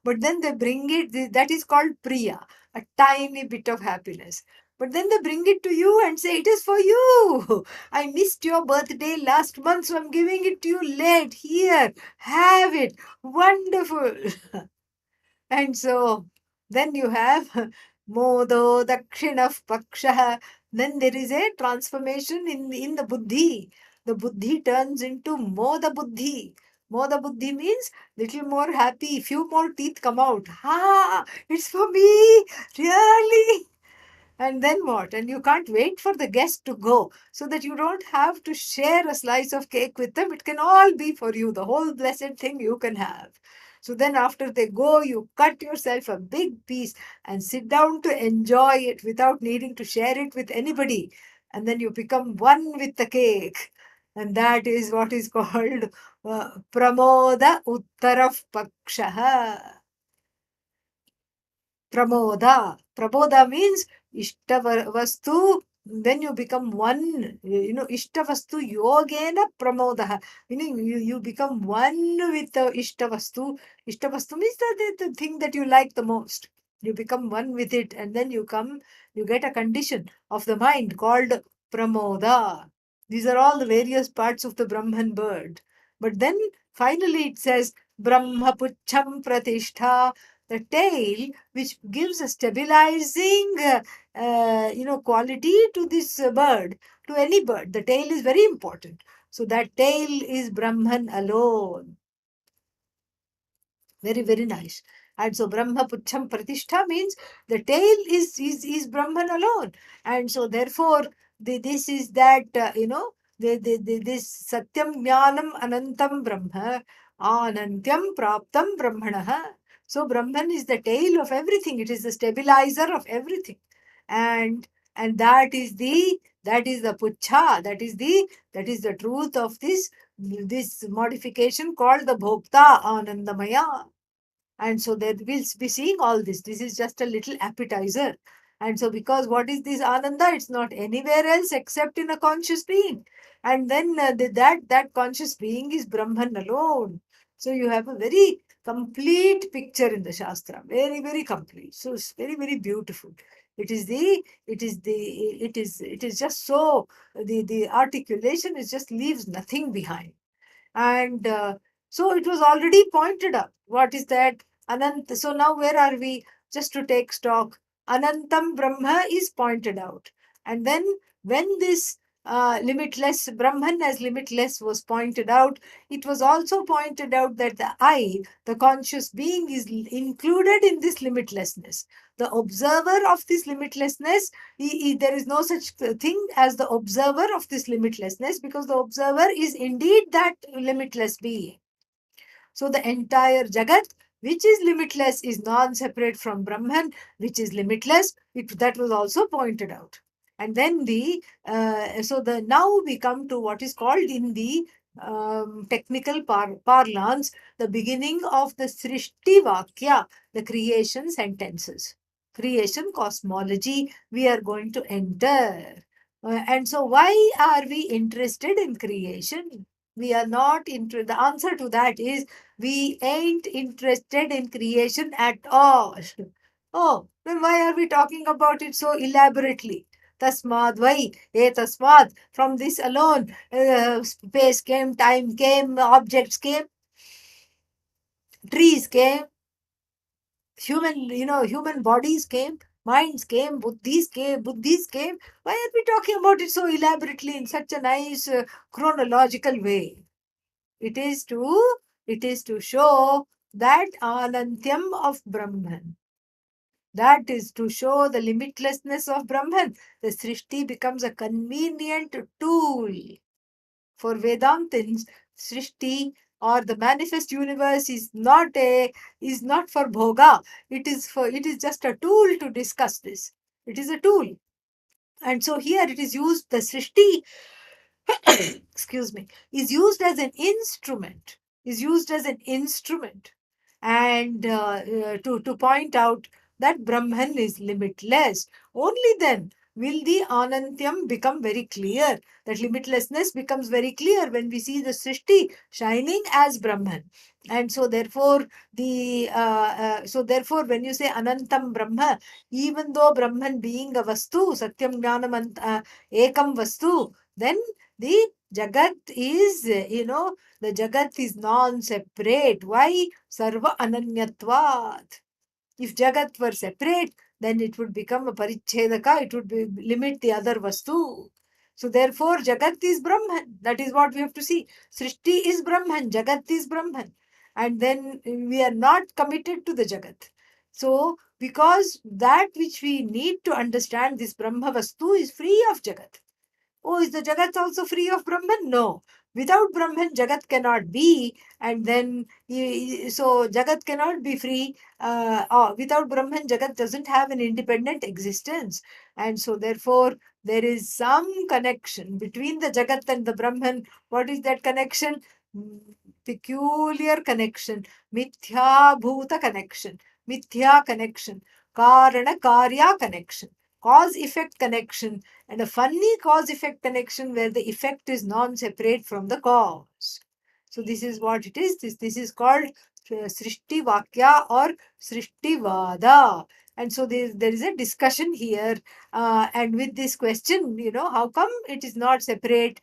But then they bring it, that is called Priya. a tiny bit of happiness. But then they bring it to you and say, it is for you. I missed your birthday last month, so I'm giving it to you late. Here, have it. Wonderful. And so then you have Modo Dakshinah Paksha. Then there is a transformation in the Buddhi. The Buddhi turns into Moda Buddhi. Moda Buddhi means little more happy, few more teeth come out. Ha! It's for me! Really? And then what? And you can't wait for the guest to go so that you don't have to share a slice of cake with them. It can all be for you, the whole blessed thing you can have. So then, after they go, you cut yourself a big piece and sit down to enjoy it without needing to share it with anybody. And then you become one with the cake. And that is what is called Pramoda Uttarav Pakshaha. Pramoda. Pramoda means Ishtavastu. Then you become one, Ishtavastu Yogena Pramoda. Meaning you become one with the Ishtavastu. Ishtavastu means the thing that you like the most. You become one with it, and then you get a condition of the mind called Pramoda. These are all the various parts of the Brahman bird. But then finally it says Brahma Pucham Pratishtha, the tail, which gives a stabilizing quality to this bird, to any bird. The tail is very important. So that tail is Brahman alone. Very, very nice. And so Brahma Pucham Pratishtha means the tail is Brahman alone. And so therefore, this is that, this Satyam Jnanam Anantam Brahma, Anantyam Praptam Brahmanaha. So Brahman is the tail of everything. It is the stabilizer of everything. And that is the puchha, that is the truth of this modification called the bhokta anandamaya. And so there we'll be seeing all this. This is just a little appetizer. And so because what is this Ananda? It's not anywhere else except in a conscious being. And then that conscious being is Brahman alone. So you have a very complete picture in the Shastra. Very, very complete. So it's very, very beautiful. It is just so, the articulation is just leaves nothing behind. And so it was already pointed out. What is that? Anant. So now where are we? Just to take stock. Anantam Brahma is pointed out. And then when this limitless, Brahman as limitless was pointed out, it was also pointed out that the I, the conscious being, is included in this limitlessness. The observer of this limitlessness, there is no such thing as the observer of this limitlessness, because the observer is indeed that limitless being. So the entire Jagat, which is limitless, is non-separate from Brahman, which is limitless. That was also pointed out. And then now we come to what is called in the technical parlance, the beginning of the Srishti Vakya, the creation sentences. Creation cosmology we are going to enter. And so why are we interested in creation? We are not interested. The answer to that is we ain't interested in creation at all. Oh, then why are we talking about it so elaborately? Tasmad, why? Tasmad, from this alone, space came, time came, objects came, trees came, human bodies came, minds came, buddhis came. Why are we talking about it so elaborately in such a nice chronological way? It is to show that Anantyam of Brahman. That is to show the limitlessness of Brahman. The Srishti becomes a convenient tool. For Vedantins, Srishti or the manifest universe is not for bhoga. It is just a tool to discuss this. It is a tool. And so here it is used, the Srishti excuse me, is used as an instrument, and to point out that Brahman is limitless. Only then will the Anantyam become very clear. That limitlessness becomes very clear when we see the Srishti shining as Brahman. And so therefore, when you say Anantam Brahma, even though Brahman being a Vastu, Satyam Jnanam Ekam Vastu, then the Jagat is, the Jagat is non-separate. Why? Sarva Ananyatvat. If Jagat were separate, then it would become a Parichedaka, it would limit the other Vastu. So therefore, Jagat is Brahman. That is what we have to see. Srishti is Brahman, Jagat is Brahman. And then we are not committed to the Jagat. So, because that which we need to understand, this Brahma Vastu is free of Jagat. Oh, is the Jagat also free of Brahman? No. Without Brahman, Jagat cannot be. And then, so Jagat cannot be free. Without Brahman, Jagat doesn't have an independent existence. And so, therefore, there is some connection between the Jagat and the Brahman. What is that connection? Mm, Peculiar connection. Mithya Bhuta connection. Mithya connection. Karana Karya connection. Cause effect connection, and a funny cause effect connection where the effect is non separate from the cause. So, this is what it is. This is called Srishti Vakya or Srishti Vada. And so, there is a discussion here. And with this question, how come it is not separate?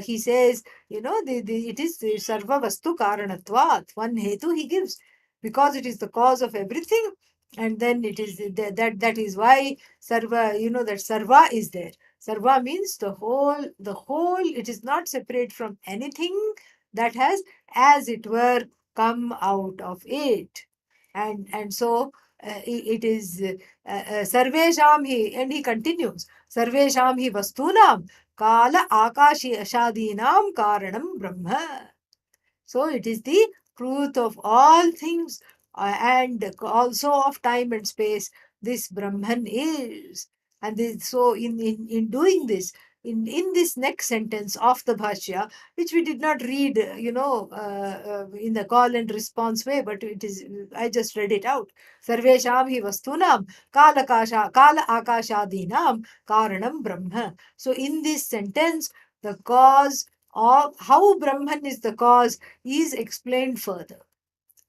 He says, it is the Sarva Vastu Karanatvat. One Hetu he gives because it is the cause of everything. And then it is that is why Sarva, that Sarva is there. Sarva means the whole, it is not separate from anything that has, as it were, come out of it. And so it is Sarvesham hi, and he continues, Sarvesham hi vastunam kala akashi ashadinam karanam brahma. So it is the truth of all things and also of time and space. This Brahman is. And so in doing this, in this next sentence of the Bhashya, which we did not read, in the call and response way, but it is, I just read it out. Sarvesham hi vastunam kala akashadinam karanam brahma. So in this sentence, the cause of how Brahman is the cause is explained further.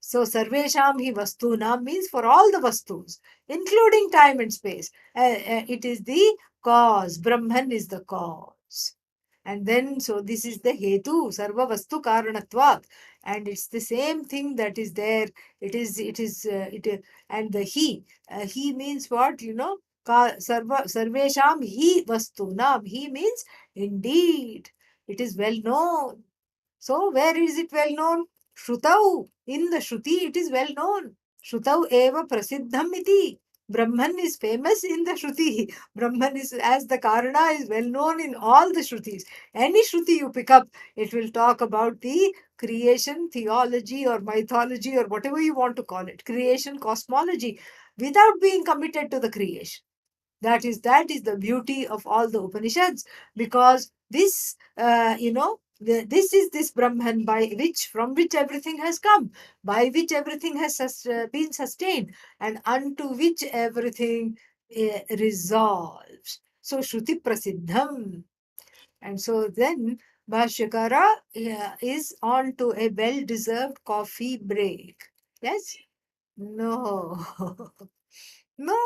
So, Sarvesham hi vastunam means for all the vastus, including time and space. It is the cause. Brahman is the cause. And then, so this is the hetu, sarva vastu karanatvat. And it's the same thing that is there. And the he. He means what? Sarvesham he vastunam. He means indeed. It is well known. So, where is it well known? Shrutau. In the Shruti, it is well known. Shrutau eva prasiddham iti. Brahman is famous in the Shruti. Brahman is, as the Karana, is well known in all the Shrutis. Any Shruti you pick up, it will talk about the creation, theology, or mythology, or whatever you want to call it. Creation, cosmology, without being committed to the creation. That is the beauty of all the Upanishads, because this, this is this Brahman from which everything has come, by which everything has been sustained, and unto which everything resolves. So, Shruti Prasiddham. And so then Bhashyakara is on to a well-deserved coffee break. Yes? No. No.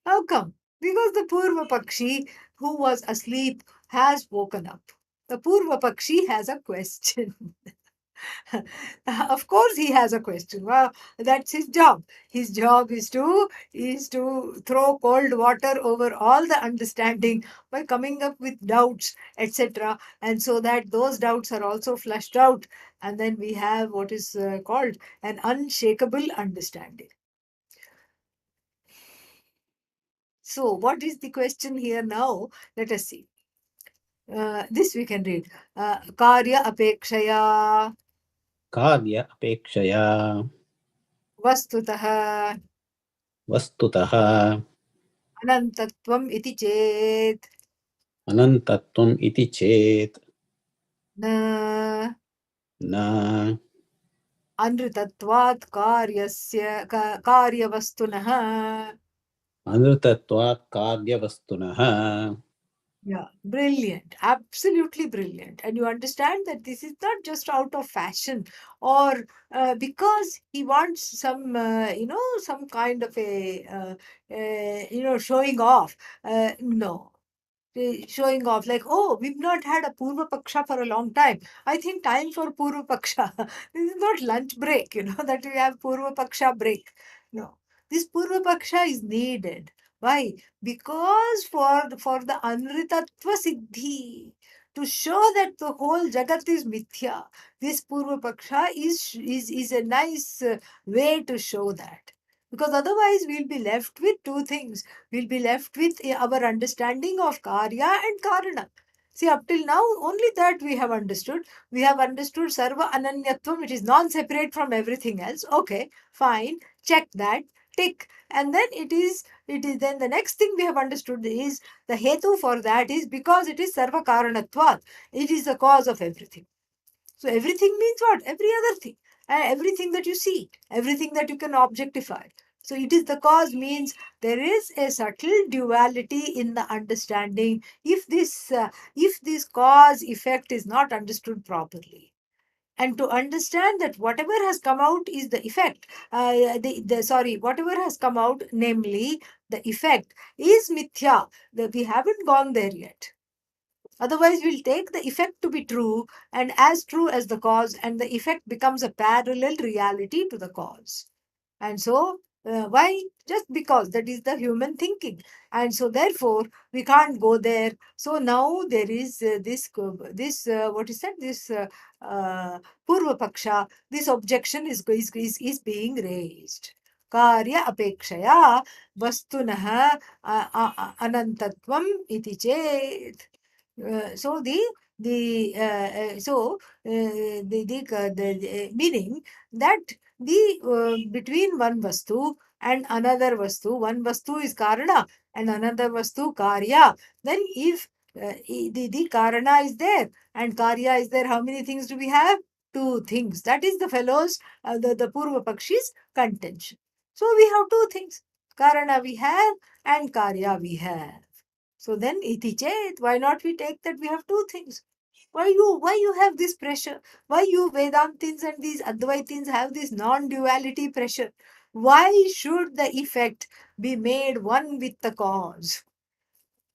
How come? Because the Purva Pakshi who was asleep has woken up. The Purva Pakshi has a question. Of course, he has a question. Well, that's his job. His job is to throw cold water over all the understanding by coming up with doubts, etc. And so that those doubts are also flushed out, and then we have what is called an unshakable understanding. So, what is the question here now? Let us see. This we can read. Karya apekshaya कार्य अपेक्षया vastutah वस्तुतः anantatvam iti chet अनन्तत्वम् इति चेत् na न anritatvat karyasya karyavastunah अनृतत्वात् कार्यवस्तुनः. Yeah, brilliant, absolutely brilliant. And you understand that this is not just out of fashion or because he wants some, some kind of a, showing off. No, showing off like, oh, we've not had a Purva Paksha for a long time. I think time for Purva Paksha. This is not lunch break, that we have Purva Paksha break. No, this Purva Paksha is needed. Why? Because for the Anritatva Siddhi, to show that the whole Jagat is Mithya, this Purva Paksha is a nice way to show that. Because otherwise, we'll be left with two things. We'll be left with our understanding of Karya and Karana. See, up till now, only that we have understood. We have understood Sarva Ananyatvam, which is non-separate from everything else. Okay, fine. Check that. Tick. And then it is then the next thing we have understood is the hetu for that is because it is Sarva Karanatvat. It is the cause of everything. So everything means what? Every other thing. Everything that you see, everything that you can objectify. So it is the cause means there is a subtle duality in the understanding if this cause effect is not understood properly. And to understand that whatever has come out is the effect, whatever has come out, namely the effect, is mithya. That we haven't gone there yet. Otherwise, we'll take the effect to be true and as true as the cause, and the effect becomes a parallel reality to the cause. And so, why? Just because that is the human thinking. And so, therefore, we can't go there. So now there is what is that? This Purva Paksha, this objection is being raised. Karya apekshaya vastunaha anantatvam iti chet. So the meaning that the between one vastu and another vastu, one vastu is karana and another vastu karya. Then if the karana is there and karya is there, how many things do we have? Two things. That is the fellows, the Purva Pakshi's contention. So we have two things. Karana we have and karya we have. So then iti chet, why not we take that we have two things? Why you have this pressure? Why you Vedantins and these Advaitins have this non-duality pressure? Why should the effect be made one with the cause?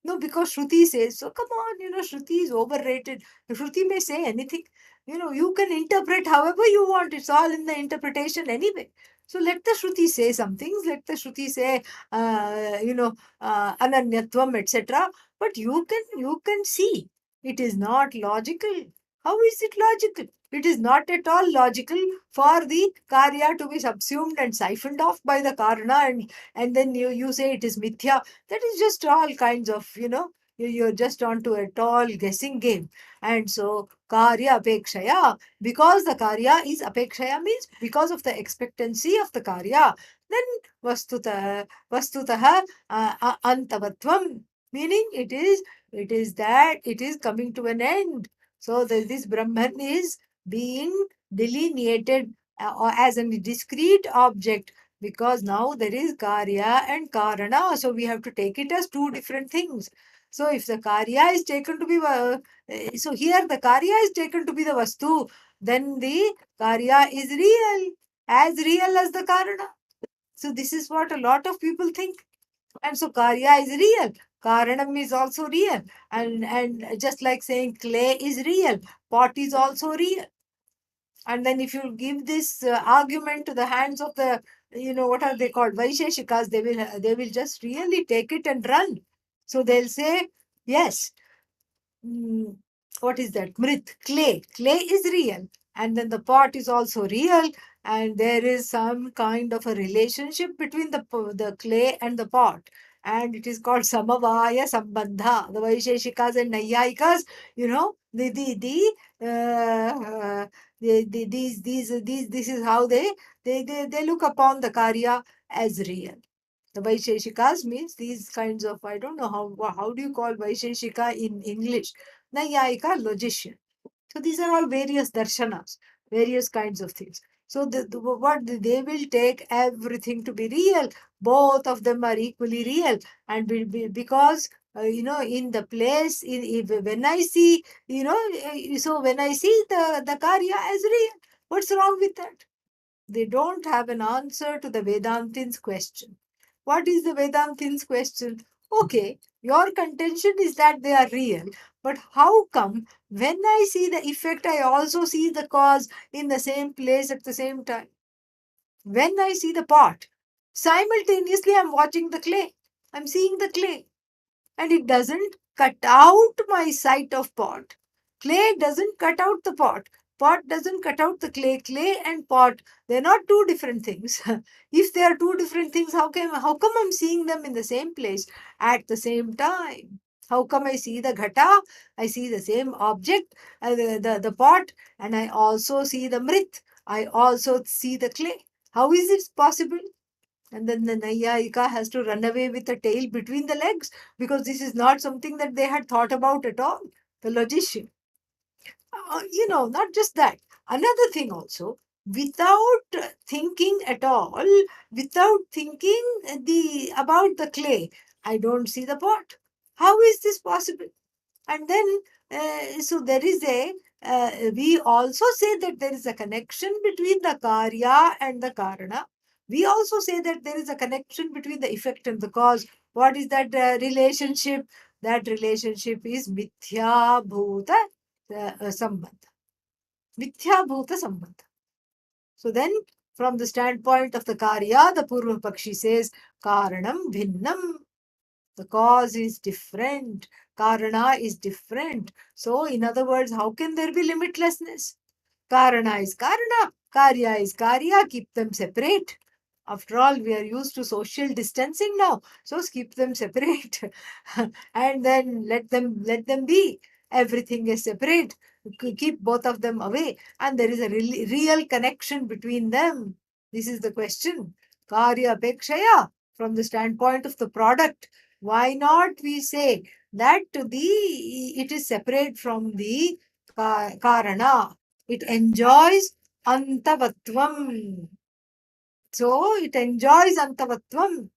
No, because Shruti says so. Come on, Shruti is overrated. Shruti may say anything. You can interpret however you want. It's all in the interpretation anyway. So let the Shruti say some things. Let the Shruti say, Ananyatvam, etc. But you can see it is not logical. How is it logical? It is not at all logical for the karya to be subsumed and siphoned off by the karana, and then you say it is mithya. That is just all kinds of, you're just onto a tall guessing game. And so, karya apekshaya, because the karya is apekshaya means because of the expectancy of the karya, then vastutah antavatvam, meaning it is that it is coming to an end. So, this Brahman is being delineated as a discrete object because now there is karya and karana, so we have to take it as two different things. So if the karya is taken to be so here the karya is taken to be the vastu, then the karya is real as the karana. So this is what a lot of people think. And so karya is real, karanam is also real, and just like saying clay is real, pot is also real. And then if you give this argument to the hands of the, what are they called, Vaisheshikas, they will just really take it and run. So they'll say, yes, mm, what is that? Mrit, clay. Clay is real. And then the pot is also real. And there is some kind of a relationship between the clay and the pot. And it is called Samavaya Sambandha. The Vaisheshikas and Nayayikas, this is how they look upon the Karya as real. The Vaisheshikas means these kinds of, I don't know how do you call Vaisheshika in English? Nayayika, logician. So these are all various darshanas, various kinds of things. So what they will take everything to be real. Both of them are equally real, and because in the place when I see so when I see the karya as real, what's wrong with that? They don't have an answer to the Vedantin's question. What is the Vedantin's question? Okay, your contention is that they are real, but how come when I see the effect, I also see the cause in the same place at the same time? When I see the pot, simultaneously I'm watching the clay. I'm seeing the clay, and it doesn't cut out my sight of pot. Clay doesn't cut out the pot. Pot doesn't cut out the clay. Clay and pot, they're not two different things. If they are two different things, how come I'm seeing them in the same place at the same time? How come I see the ghata? I see the same object, the pot, and I also see the mrit. I also see the clay. How is it possible? And then the Nayayika has to run away with the tail between the legs, because this is not something that they had thought about at all. The logician. Not just that. Another thing also, without thinking at all, without thinking about the clay, I don't see the pot. How is this possible? And then, so there is we also say that there is a connection between the karya and the karana. We also say that there is a connection between the effect and the cause. What is that relationship? That relationship is mithya bhuta sambandha. Mithya bhuta sambandha. So then, from the standpoint of the karya, the Purva Pakshi says, karanam bhinnam. The cause is different. Karana is different. So, in other words, how can there be limitlessness? Karana is Karana. Karya is Karya. Keep them separate. After all, we are used to social distancing now. So keep them separate. And then let them be. Everything is separate. Keep both of them away. And there is a real connection between them. This is the question. Karya Pekshaya, from the standpoint of the product. Why not we say that it is separate from the karana? It enjoys antavatvam. So it enjoys antavatvam.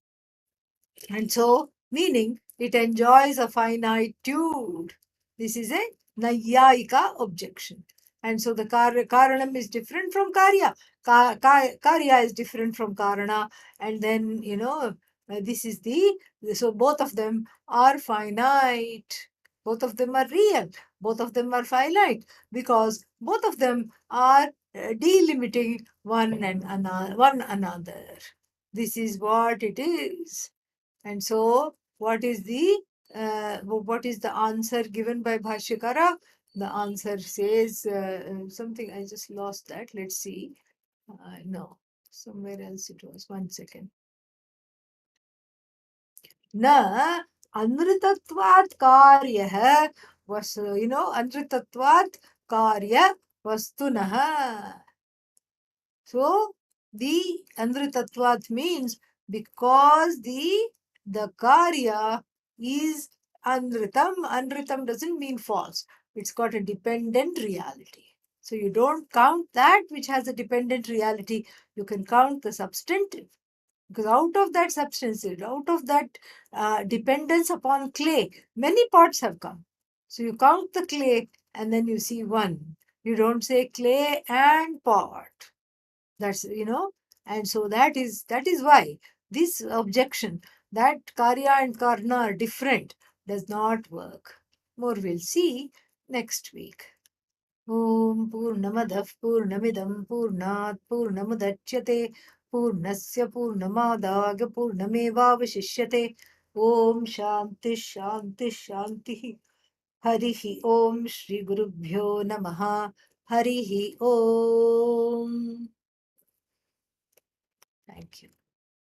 And so, meaning it enjoys a finitude. This is a Nayayika objection. And so the Karanam is different from Karya. Karya is different from Karana. And then, this is so both of them are finite. Both of them are real. Both of them are finite, because both of them are delimiting one another. This is what it is. And so, what is the answer given by Bhashyakara? The answer says something. I just lost that. Let's see. No, somewhere else it was. 1 second. Na anritatvat karya was anritatvat karya vastunah. So the Andritatvat means because the Karya is Andritam. Andritam doesn't mean false. It's got a dependent reality. So you don't count that which has a dependent reality. You can count the substantive. Because out of that substance, out of that dependence upon clay, many pots have come. So you count the clay and then you see one. You don't say clay and pot. That's and so that is why this objection that karya and karna are different does not work. More we'll see next week. Om Purnamadav Purnamidam Purnat Purnamudachyate Purnasya Purnamadag Purnamevavashishyate. Om Shanti Shanti Shanti. Harihi Om Shri Gurubhyo Namaha. Harihi Om. Thank you.